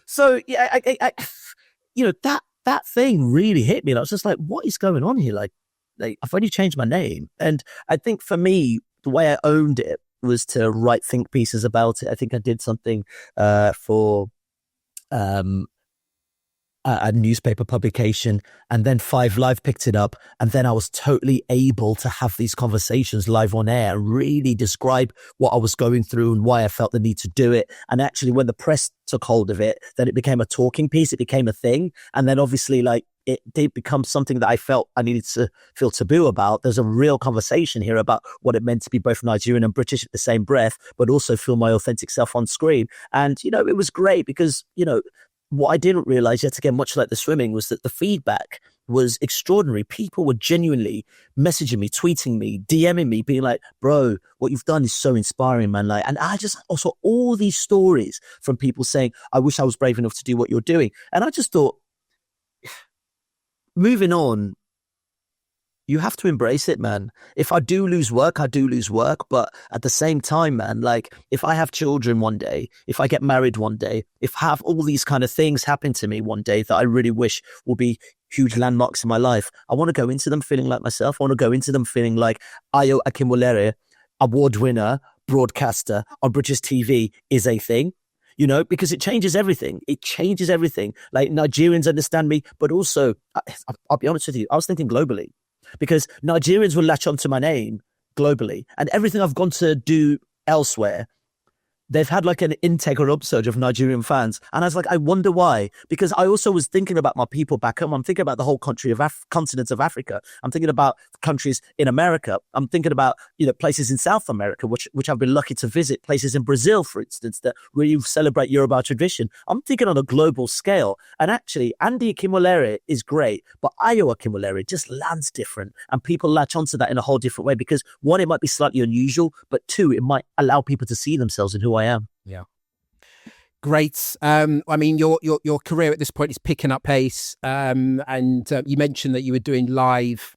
So, yeah, I you know, that thing really hit me. And I was just like, what is going on here? Like, I've only changed my name. And I think for me, the way I owned it was to write think pieces about it. I think I did something for a newspaper publication, and then 5 Live picked it up, and then I was totally able to have these conversations live on air and really describe what I was going through and why I felt the need to do it. And actually, when the press took hold of it, then it became a talking piece, it became a thing. And then obviously, like, it did become something that I felt I needed to feel taboo about. There's a real conversation here about what it meant to be both Nigerian and British at the same breath, but also feel my authentic self on screen. And, you know, it was great because, you know, what I didn't realize, yet again, much like the swimming, was that the feedback was extraordinary. People were genuinely messaging me, tweeting me, DMing me, being like, bro, what you've done is so inspiring, man. Like, and I just also all these stories from people saying, I wish I was brave enough to do what you're doing. And I just thought, moving on, you have to embrace it, man. If I do lose work, I do lose work. But at the same time, man, like if I have children one day, if I get married one day, if I have all these kind of things happen to me one day that I really wish will be huge landmarks in my life, I want to go into them feeling like myself. I want to go into them feeling like Ayo Akinwolere, award winner, broadcaster on British TV is a thing. You know, because it changes everything. It changes everything. Like Nigerians understand me, but also, I'll be honest with you, I was thinking globally because Nigerians will latch onto my name globally and everything I've gone to do elsewhere. They've had like an intake or upsurge of Nigerian fans. And I was like, I wonder why. Because I also was thinking about my people back home. I'm thinking about the whole country of continent of Africa. I'm thinking about countries in America. I'm thinking about, you know, places in South America, which I've been lucky to visit. Places in Brazil, for instance, that where you celebrate Yoruba tradition. I'm thinking on a global scale. And actually, Andy Akinwolere is great, but Ayo Akinwolere just lands different. And people latch onto that in a whole different way because one, it might be slightly unusual, but two, it might allow people to see themselves in who I am. Yeah. Great. I mean, your career at this point is picking up pace. And you mentioned that you were doing live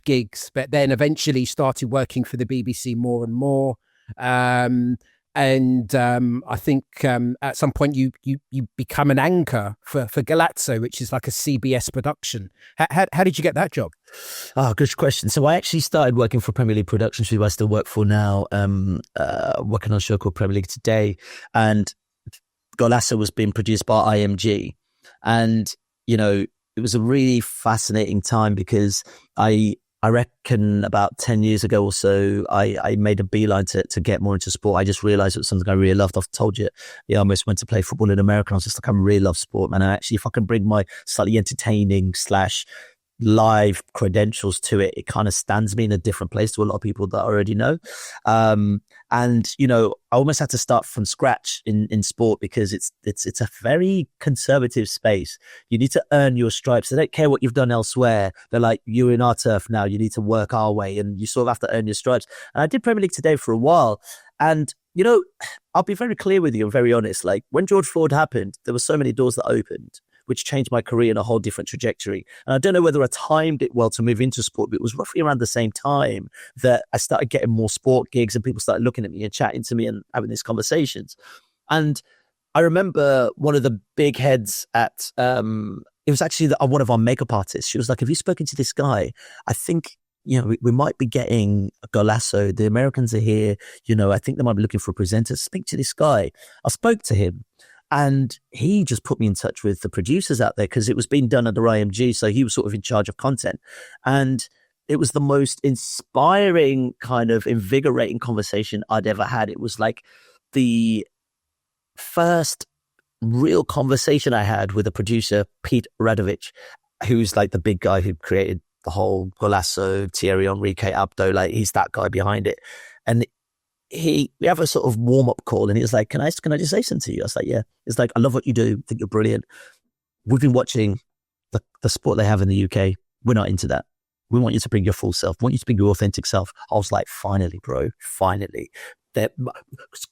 gigs, but then eventually started working for the BBC more and more. I think at some point you become an anchor for Galazzo, which is like a CBS production. How did you get that job? Oh, good question. So I actually started working for Premier League Productions, who I still work for now, working on a show called Premier League Today. And Galazzo was being produced by IMG. And, you know, it was a really fascinating time because I reckon about 10 years ago or so, I made a beeline to get more into sport. I just realized it was something I really loved. I've told you, I almost went to play football in America. I was just like, I really love sport, man. And actually, if I can bring my slightly entertaining / live credentials to it, it kind of stands me in a different place to a lot of people that I already know. And, you know, I almost had to start from scratch in sport because it's a very conservative space. You need to earn your stripes. They don't care what you've done elsewhere. They're like, you're in our turf now. You need to work our way and you sort of have to earn your stripes. And I did Premier League Today for a while. And, you know, I'll be very clear with you and very honest. Like when George Floyd happened, there were so many doors that opened, which changed my career in a whole different trajectory. And I don't know whether I timed it well to move into sport, but it was roughly around the same time that I started getting more sport gigs and people started looking at me and chatting to me and having these conversations. And I remember one of the big heads at, it was actually one of our makeup artists. She was like, have you spoken to this guy? I think, you know, we might be getting a Galazzo. The Americans are here. You know, I think they might be looking for a presenter. Speak to this guy. I spoke to him. And he just put me in touch with the producers out there because it was being done under IMG. So he was sort of in charge of content. And it was the most inspiring, kind of invigorating conversation I'd ever had. It was like the first real conversation I had with a producer, Pete Radovich, who's like the big guy who created the whole Galazzo, Thierry Henrique, Abdo. Like he's that guy behind it. And we have a sort of warm-up call and he was like, can I just say something to you? I was like, yeah. It's like, I love what you do. I think you're brilliant. We've been watching the sport they have in the UK. We're not into that. We want you to bring your full self. We want you to bring your authentic self. I was like, finally, bro, finally.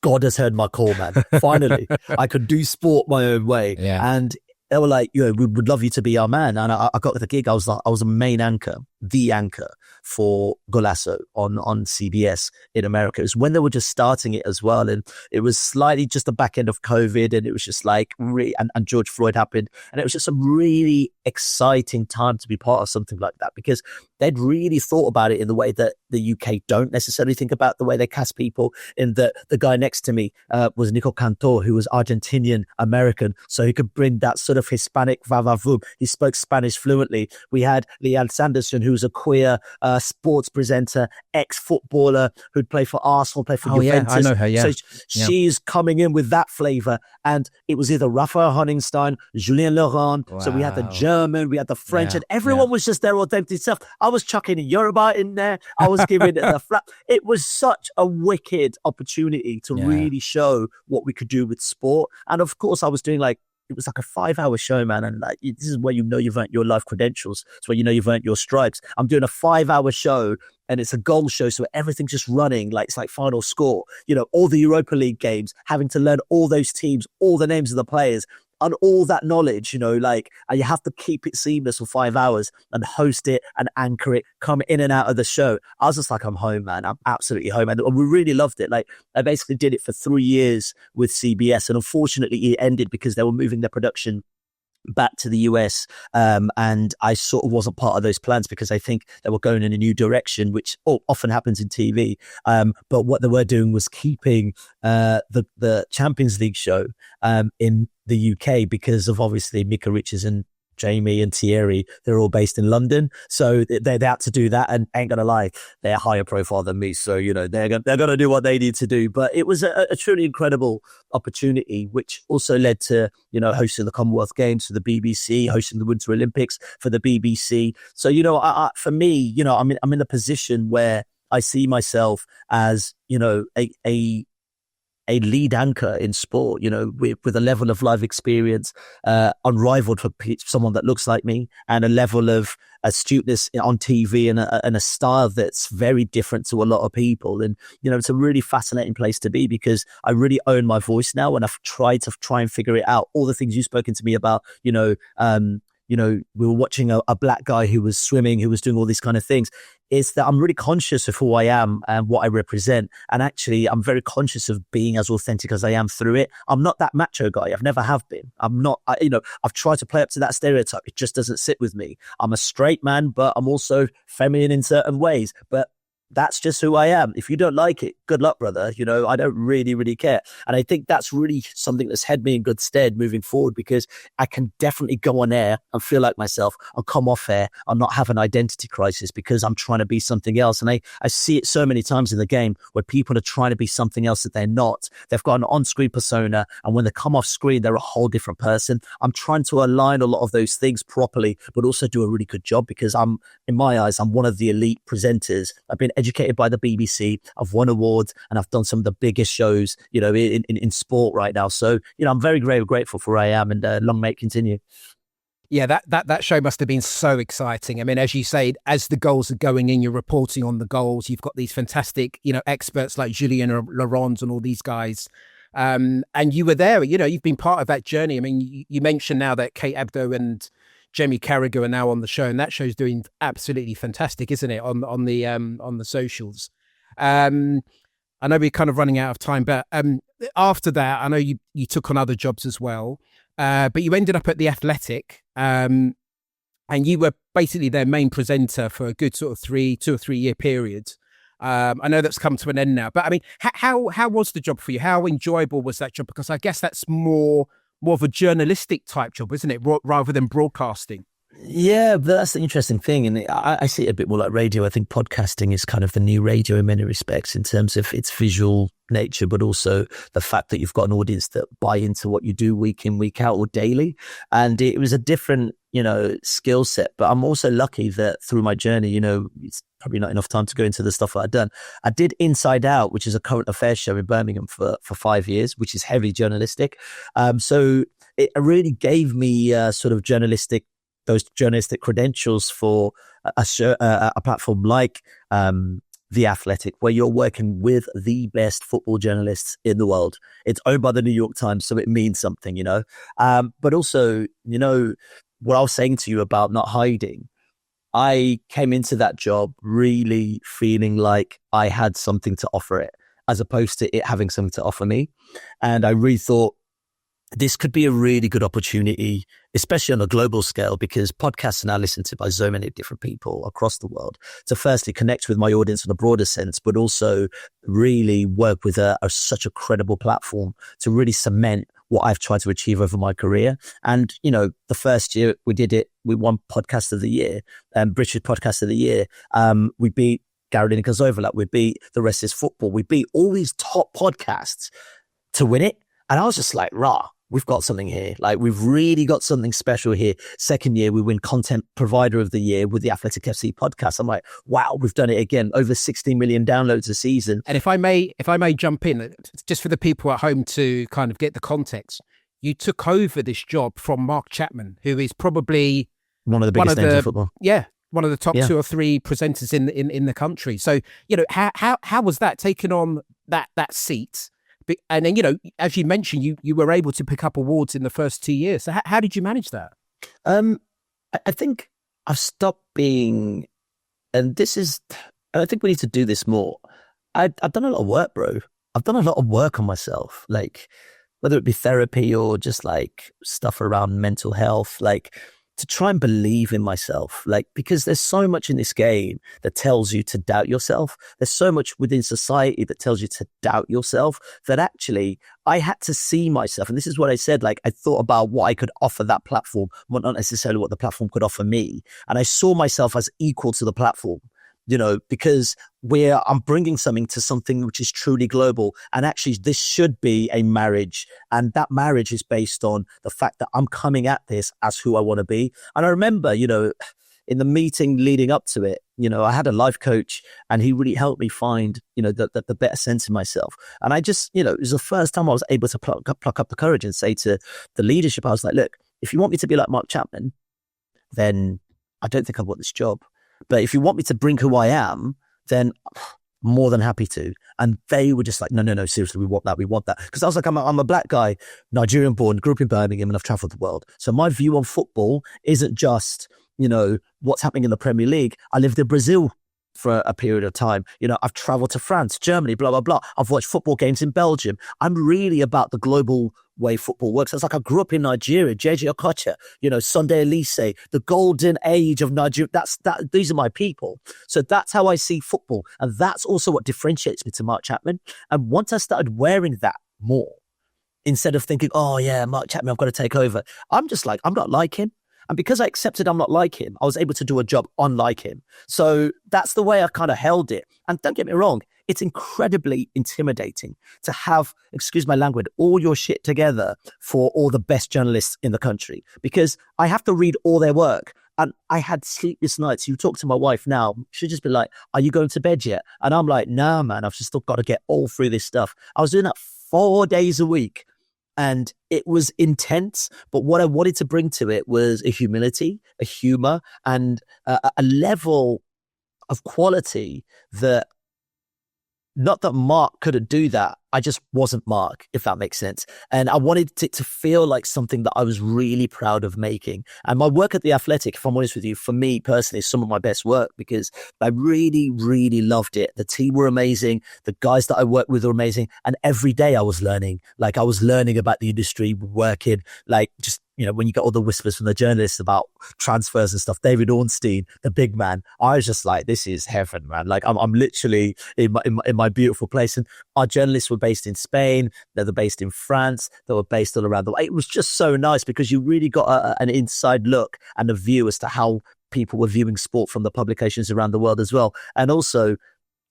God has heard my call, man. Finally, I could do sport my own way. Yeah. And they were like, you know, we would love you to be our man. And I got the gig. I was a main anchor, the anchor for Galazzo on CBS in America. It was when they were just starting it as well. And it was slightly just the back end of COVID. And it was just like, and George Floyd happened. And it was just a really exciting time to be part of something like that because they'd really thought about it in the way that the UK don't necessarily think about the way they cast people. In the guy next to me was Nico Cantor, who was Argentinian American. So he could bring that sort of Hispanic va-va-voom. He spoke Spanish fluently. We had Leanne Sanderson, who was a queer sports presenter, ex-footballer who'd play for Arsenal, play for Juventus. Yeah, I know her, yeah. So she's coming in with that flavour. And it was either Raphael Honigstein, Julien Laurent. Wow. So we had the German, we had the French, and everyone was just their authentic self. I was chucking a Yoruba in there. I was giving it the flat. It was such a wicked opportunity to really show what we could do with sport. And of course, I was doing it was like a 5-hour show, man. And like, this is where you know you've earned your life credentials. It's where you know you've earned your stripes. I'm doing a 5-hour show and it's a goal show. So everything's just running. Like it's like final score, you know, all the Europa League games, having to learn all those teams, all the names of the players. on all that knowledge, and you have to keep it seamless for 5 hours and host it and anchor it, come in and out of the show. I was just like, I'm home, man. I'm absolutely home. And we really loved it. Like, I basically did it for 3 years with CBS, and unfortunately it ended because they were moving their production back to the US. And I sort of wasn't part of those plans because I think they were going in a new direction, which often happens in TV. But what they were doing was keeping the Champions League show in the UK because of obviously Mika Richards and Jamie and Thierry. They're all based in London, so they had to do that. And ain't gonna lie, they're higher profile than me, so they're gonna do what they need to do. But it was a truly incredible opportunity, which also led to hosting the Commonwealth Games for the BBC, hosting the Winter Olympics for the BBC. So for me, I'm in a position where I see myself as a lead anchor in sport, with a level of live experience unrivaled for someone that looks like me, and a level of astuteness on TV and a style that's very different to a lot of people. And, it's a really fascinating place to be because I really own my voice now, and I've tried and figure it out. All the things you've spoken to me about, we were watching a black guy who was swimming, who was doing all these kind of things. Is that I'm really conscious of who I am and what I represent. And actually, I'm very conscious of being as authentic as I am through it. I'm not that macho guy. I've never have been. I'm not, I've tried to play up to that stereotype. It just doesn't sit with me. I'm a straight man, but I'm also feminine in certain ways. But that's just who I am. If you don't like it, good luck, brother. I don't really, really care. And I think that's really something that's had me in good stead moving forward, because I can definitely go on air and feel like myself and come off air and not have an identity crisis because I'm trying to be something else. And I see it so many times in the game where people are trying to be something else that they're not. They've got an on-screen persona, and when they come off screen, they're a whole different person. I'm trying to align a lot of those things properly, but also do a really good job because in my eyes, I'm one of the elite presenters. I've been educated by the BBC. I've won awards, and I've done some of the biggest shows, in sport right now. So, I'm very, very grateful for where I am, and long may it continue. Yeah, that show must have been so exciting. I mean, as you say, as the goals are going in, you're reporting on the goals. You've got these fantastic, experts like Julien Laurent and all these guys. And you were there, you've been part of that journey. I mean, you mentioned now that Kate Abdo and Jamie Carragher are now on the show, and that show's doing absolutely fantastic, isn't it? On the socials. I know we're kind of running out of time, but after that, I know you took on other jobs as well, but you ended up at The Athletic, and you were basically their main presenter for a good sort of 2 or 3 year period. I know that's come to an end now, but I mean, how was the job for you? How enjoyable was that job? Because I guess that's more of a journalistic type job, isn't it? Rather than broadcasting. Yeah, but that's the interesting thing. And I see it a bit more like radio. I think podcasting is kind of the new radio in many respects in terms of its visual nature, but also the fact that you've got an audience that buy into what you do week in, week out or daily. And it was a different, skill set. But I'm also lucky that through my journey, it's probably not enough time to go into the stuff that I've done. I did Inside Out, which is a current affairs show in Birmingham for 5 years, which is heavily journalistic. So it really gave me those journalistic credentials for a platform like The Athletic, where you're working with the best football journalists in the world. It's owned by the New York Times, so it means something, But also, what I was saying to you about not hiding, I came into that job really feeling like I had something to offer it, as opposed to it having something to offer me. And I really thought, this could be a really good opportunity, especially on a global scale, because podcasts are now listened to by so many different people across the world, to firstly connect with my audience in a broader sense, but also really work with such a credible platform to really cement what I've tried to achieve over my career. And, the first year we did it, we won Podcast of the Year, British Podcast of the Year. We beat Gary Lineker's Overlap. We beat The Rest is Football. We beat all these top podcasts to win it. And I was just like, rah, we've got something here. Like, we've really got something special here. Second year, we win Content Provider of the Year with the Athletic FC podcast. I'm like, wow, we've done it again. Over 16 million downloads a season. And if I may jump in, just for the people at home to kind of get the context, you took over this job from Mark Chapman, who is probably one of the biggest names in football. Yeah, one of the top 2 or 3 presenters in the country. So, how was that, taking on that seat? And then, you know, as you mentioned, you were able to pick up awards in the first 2 years. So how did you manage that? I think I've stopped being, and I think we need to do this more. I've done a lot of work, bro. I've done a lot of work on myself, like whether it be therapy or just like stuff around mental health, like to try and believe in myself, like, because there's so much in this game that tells you to doubt yourself. There's so much within society that tells you to doubt yourself that actually I had to see myself. And this is what I said, like, I thought about what I could offer that platform, not necessarily what the platform could offer me. And I saw myself as equal to the platform, you know, because I'm bringing something which is truly global. And actually, this should be a marriage. And that marriage is based on the fact that I'm coming at this as who I want to be. And I remember, you know, in the meeting leading up to it, you know, I had a life coach and he really helped me find, you know, the better sense in myself. And I just, you know, it was the first time I was able to pluck up the courage and say to the leadership, I was like, look, if you want me to be like Mark Chapman, then I don't think I want this job. But if you want me to bring who I am, then more than happy to. And they were just like, no, seriously, we want that. Because I was like, I'm a black guy, Nigerian born, grew up in Birmingham, and I've traveled the world. So my view on football isn't just, you know, what's happening in the Premier League. I lived in Brazil for a period of time. You know, I've traveled to France, Germany, blah, blah, blah. I've watched football games in Belgium. I'm really about the global way football works. It's like I grew up in Nigeria, JJ Okocha, you know, Sunday Elise, the golden age of Nigeria. These are my people. So that's how I see football. And that's also what differentiates me to Mark Chapman. And once I started wearing that more, instead of thinking, oh yeah, Mark Chapman, I've got to take over, I'm just like, I'm not like him. And because I accepted I'm not like him, I was able to do a job unlike him. So that's the way I kind of held it. And don't get me wrong, it's incredibly intimidating to have, excuse my language, all your shit together for all the best journalists in the country, because I have to read all their work. And I had sleepless nights. You talk to my wife now, she'd just be like, are you going to bed yet? And I'm like, nah, man, I've just still got to get all through this stuff. I was doing that 4 days a week. And it was intense, but what I wanted to bring to it was a humility, a humor, and a level of quality that, not that Mark couldn't do that, I just wasn't Mark, if that makes sense. And I wanted it to feel like something that I was really proud of making. And my work at The Athletic, if I'm honest with you, for me personally, is some of my best work, because I really, really loved it. The team were amazing. The guys that I worked with were amazing. And every day I was learning. Like, I was learning about the industry, working, like, just, you know, when you get all the whispers from the journalists about transfers and stuff, David Ornstein, the big man, I was just like, this is heaven, man. Like, I'm literally in my beautiful place. And our journalists were based in Spain, they were based in France, they were based all around the world. It was just so nice because you really got an inside look and a view as to how people were viewing sport from the publications around the world as well. And also,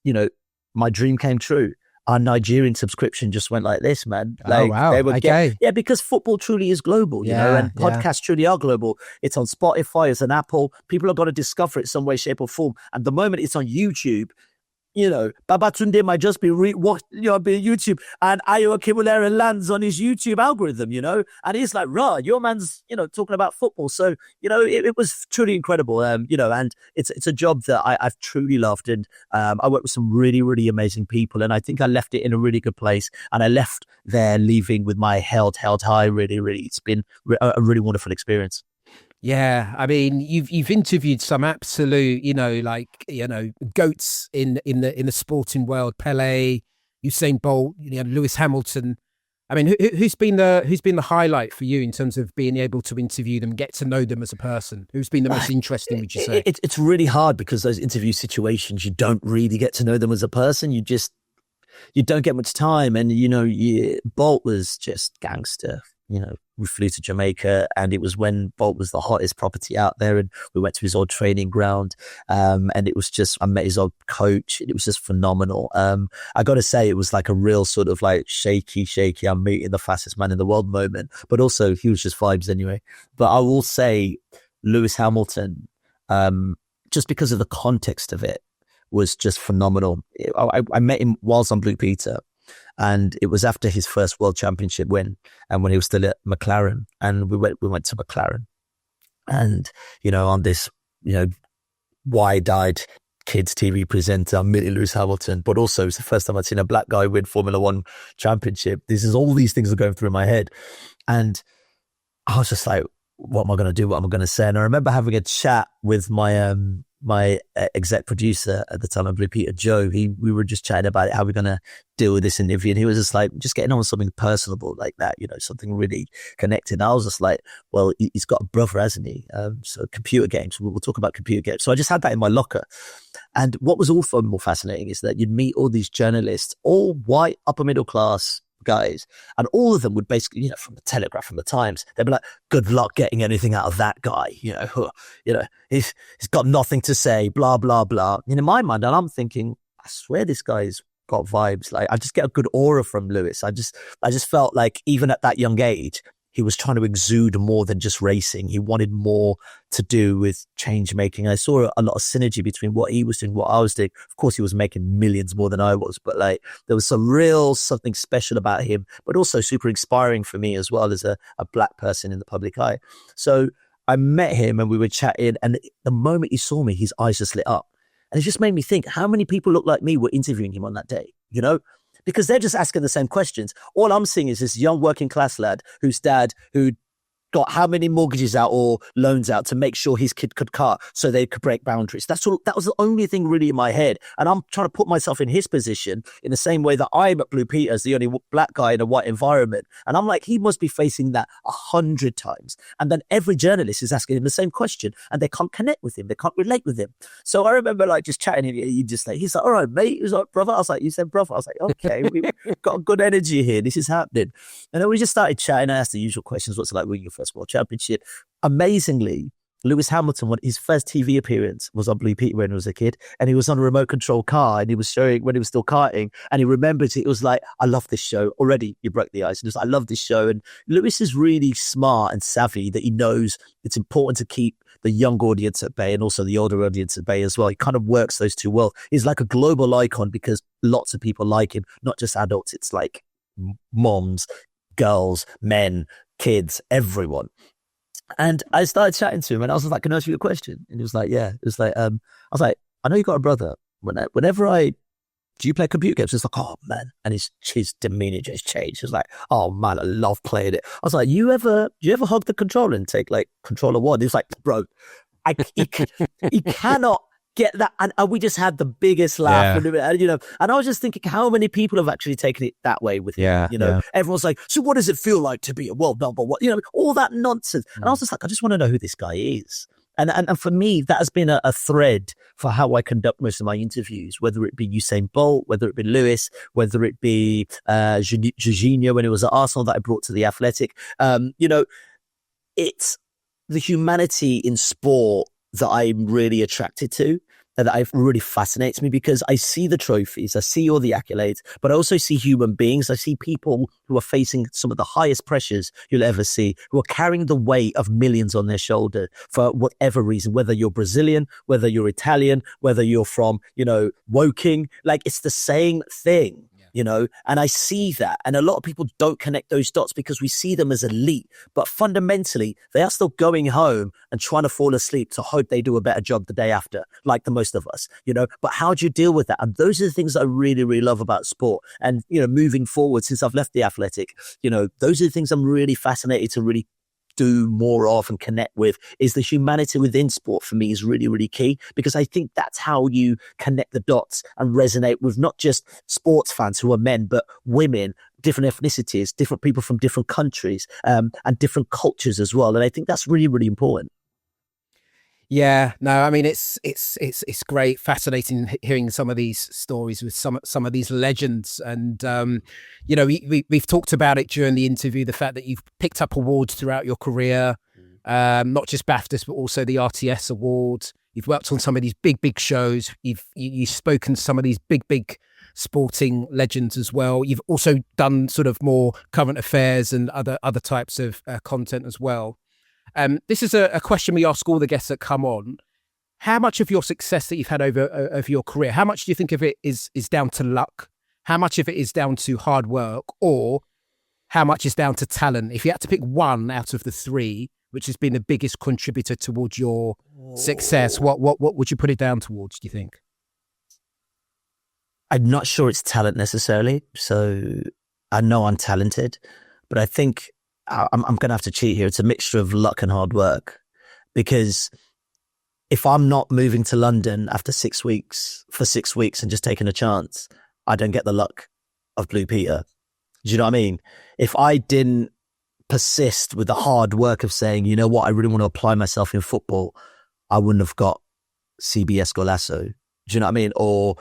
you know, my dream came true. Our Nigerian subscription just went like this, man. Like, oh, wow. They were okay. yeah, because football truly is global, you know, and podcasts truly are global. It's on Spotify, it's on Apple. People have got to discover it some way, shape or form. And the moment it's on YouTube, you know, Babatunde might just be be YouTube, and Ayo Akinwolere lands on his YouTube algorithm, you know, and he's like, "Rah, your man's, you know, talking about football." So, you know, it was truly incredible, you know, and it's a job that I've truly loved, and I worked with some really, really amazing people, and I think I left it in a really good place, and I left there leaving with my held high. Really, really, it's been a really wonderful experience. Yeah, I mean, you've interviewed some absolute, you know, like, you know, goats in the sporting world. Pele, Usain Bolt, you know, Lewis Hamilton. I mean, who's been the highlight for you in terms of being able to interview them, get to know them as a person? Who's been the most interesting, would you say? It's really hard because those interview situations, you don't really get to know them as a person. You don't get much time, and you know, Bolt was just gangster. You know, we flew to Jamaica, and it was when Bolt was the hottest property out there, and we went to his old training ground, and it was just, I met his old coach, and it was just phenomenal. I got to say, it was like a real sort of like shaky, I'm meeting the fastest man in the world moment, but also he was just vibes anyway. But I will say Lewis Hamilton, just because of the context of it, was just phenomenal. I met him whilst on Blue Peter. And it was after his first World Championship win, and when he was still at McLaren, and we went to McLaren, and you know, on this, you know, wide-eyed kids TV presenter, Millie Lewis Hamilton, but also it's the first time I'd seen a black guy win Formula One championship. All these things are going through my head. And I was just like, what am I going to do? What am I going to say? And I remember having a chat with my exec producer at the time, I believe Peter Joe. We were just chatting about it, how we're going to deal with this interview. And he was just like, just getting on with something personable like that, something really connected. And I was just like, well, he's got a brother, hasn't he? So computer games, we'll talk about computer games. So I just had that in my locker. And what was also more fascinating is that you'd meet all these journalists, all white, upper middle class guys, and all of them would basically, from the Telegraph, from the Times, they'd be like, good luck getting anything out of that guy, he's got nothing to say, blah blah blah. In my mind, and I'm thinking, I swear this guy's got vibes. Like, I just get a good aura from Lewis. I just felt like even at that young age, he was trying to exude more than just racing. He wanted more to do with change making. I saw a lot of synergy between what he was doing, what I was doing. Of course, he was making millions more than I was, but there was something special about him, but also super inspiring for me as well as a black person in the public eye. So I met him and we were chatting, and the moment he saw me, his eyes just lit up. And it just made me think, how many people look like me were interviewing him on that day, Because they're just asking the same questions. All I'm seeing is this young working class lad whose dad, who got how many mortgages out or loans out to make sure his kid could cut so they could break boundaries. That was the only thing really in my head. And I'm trying to put myself in his position in the same way that I'm at Blue Peter as the only black guy in a white environment. And I'm like, he must be facing that 100 times. And then every journalist is asking him the same question and they can't connect with him. They can't relate with him. So I remember just chatting to him. He's like, all right, mate. He was like, brother. I was like, you said brother. I was like, okay, we've got a good energy here. This is happening. And then we just started chatting. I asked the usual questions. What's it like winning your first world championship? Amazingly, Lewis Hamilton, his first TV appearance was on Blue Peter when he was a kid, and he was on a remote control car, and he was showing when he was still karting, and he remembered it. It was like, I love this show. Already, you broke the ice. And he was like, I love this show. And Lewis is really smart and savvy that he knows it's important to keep the young audience at bay and also the older audience at bay as well. He kind of works those two well. He's like a global icon because lots of people like him, not just adults. It's like moms, girls, men, kids, everyone. And I started chatting to him and I was like, can I ask you a question? And he was like, yeah. It was like, I was like, I know you got a brother. Do you play computer games? It's like, oh man. And his demeanor just changed. He was like, oh man, I love playing it. I was like, do you ever hug the controller and take controller one? He was like, bro, he cannot get that. And we just had the biggest laugh. Yeah. And I was just thinking, how many people have actually taken it that way with him? Everyone's like, so what does it feel like to be a world number one? All that nonsense. And I was just like, I just want to know who this guy is. And for me, that has been a thread for how I conduct most of my interviews, whether it be Usain Bolt, whether it be Lewis, whether it be Jorginho when it was at Arsenal that I brought to the Athletic. It's the humanity in sport that I'm really attracted to, and that really fascinates me, because I see the trophies, I see all the accolades, but I also see human beings. I see people who are facing some of the highest pressures you'll ever see, who are carrying the weight of millions on their shoulder for whatever reason, whether you're Brazilian, whether you're Italian, whether you're from, Woking, it's the same thing. And I see that. And a lot of people don't connect those dots because we see them as elite. But fundamentally, they are still going home and trying to fall asleep to hope they do a better job the day after, like the most of us, But how do you deal with that? And those are the things I really, really love about sport. And, moving forward, since I've left the Athletic, those are the things I'm really fascinated to really do more of and connect with. Is the humanity within sport for me is really, really key, because I think that's how you connect the dots and resonate with not just sports fans who are men, but women, different ethnicities, different people from different countries, and different cultures as well. And I think that's really, really important. Yeah, no, I mean, it's great, fascinating hearing some of these stories with some of these legends. And, we've talked about it during the interview, the fact that you've picked up awards throughout your career, not just BAFTAs, but also the RTS Awards. You've worked on some of these big shows. You've spoken to some of these big sporting legends as well. You've also done sort of more current affairs and other types of content as well. This is a question we ask all the guests that come on. How much of your success that you've had over your career, how much do you think of it is down to luck? How much of it is down to hard work? Or how much is down to talent? If you had to pick one out of the three, which has been the biggest contributor towards your success, what would you put it down towards, do you think? I'm not sure it's talent necessarily. So I know I'm talented, but I think I'm going to have to cheat here. It's a mixture of luck and hard work, because if I'm not moving to London after 6 weeks and just taking a chance, I don't get the luck of Blue Peter. Do you know what I mean? If I didn't persist with the hard work of saying, you know what, I really want to apply myself in football, I wouldn't have got CBS Golasso. Do you know what I mean? Or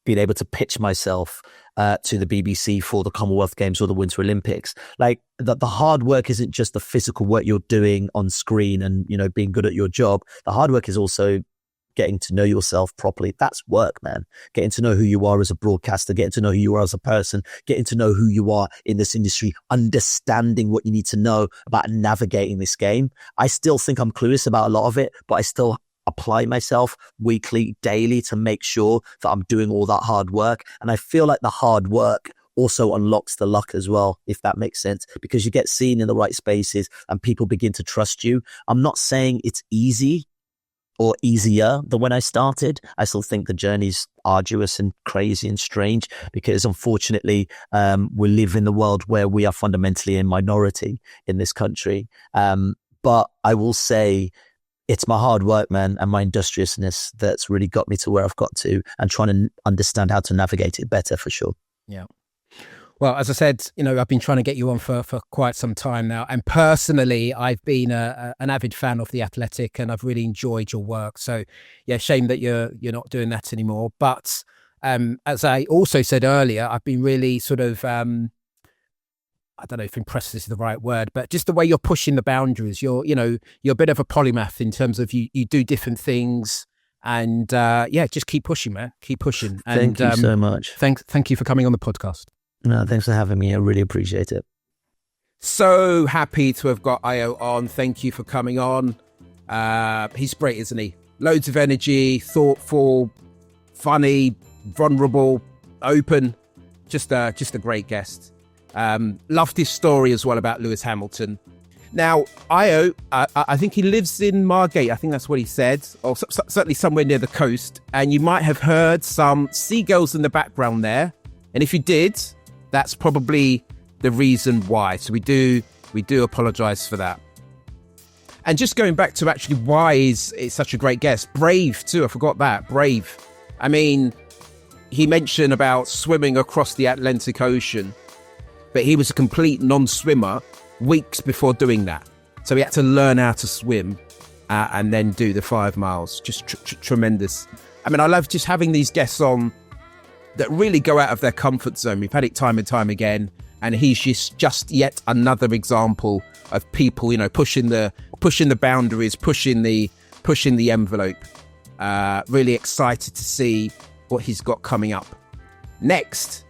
being able to pitch myself to the BBC for the Commonwealth Games or the Winter Olympics. Like the hard work isn't just the physical work you're doing on screen and, you know, being good at your job. The hard work is also getting to know yourself properly. That's work, man. Getting to know who you are as a broadcaster, getting to know who you are as a person, getting to know who you are in this industry, understanding what you need to know about navigating this game. I still think I'm clueless about a lot of it, but I still apply myself weekly, daily to make sure that I'm doing all that hard work. And I feel like the hard work also unlocks the luck as well, if that makes sense, because you get seen in the right spaces and people begin to trust you. I'm not saying it's easy or easier than when I started. I still think the journey's arduous and crazy and strange, because unfortunately, we live in the world where we are fundamentally a minority in this country. But I will say it's my hard work, man, and my industriousness that's really got me to where I've got to, and trying to understand how to navigate it better, for sure. Yeah. Well, as I said, you know, I've been trying to get you on for quite some time now. And personally, I've been an avid fan of The Athletic, and I've really enjoyed your work. So, yeah, shame that you're not doing that anymore. But as I also said earlier, I've been really sort of, I don't know if impressed is the right word, but just the way you're pushing the boundaries. You're a bit of a polymath in terms of you do different things. And just keep pushing, man. Keep pushing. And, thank you so much. Thank you for coming on the podcast. No, thanks for having me. I really appreciate it. So happy to have got Ayo on. Thank you for coming on. He's great, isn't he? Loads of energy, thoughtful, funny, vulnerable, open. Just a great guest. Loved his story as well about Lewis Hamilton. Now, Ayo, I think he lives in Margate. I think that's what he said, or certainly somewhere near the coast. And you might have heard some seagulls in the background there. And if you did, that's probably the reason why. So we do apologise for that. And just going back to actually why is such a great guest. Brave too, I forgot that. Brave. I mean, he mentioned about swimming across the Atlantic Ocean, but he was a complete non-swimmer weeks before doing that. So he had to learn how to swim and then do the 5 miles. Just tremendous. I mean, I love just having these guests on that really go out of their comfort zone. We've had it time and time again, and he's just yet another example of people, you know, pushing the boundaries, pushing the envelope. Really excited to see what he's got coming up next.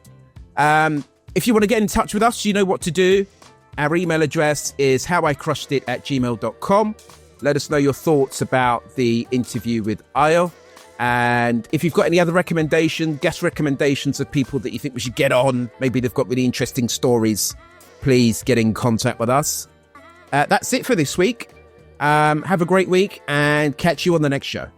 If you want to get in touch with us, you know what to do. Our email address is howicrushedit@gmail.com. Let us know your thoughts about the interview with Ayo. And if you've got any other guest recommendations of people that you think we should get on, maybe they've got really interesting stories, please get in contact with us. That's it for this week. Have a great week and catch you on the next show.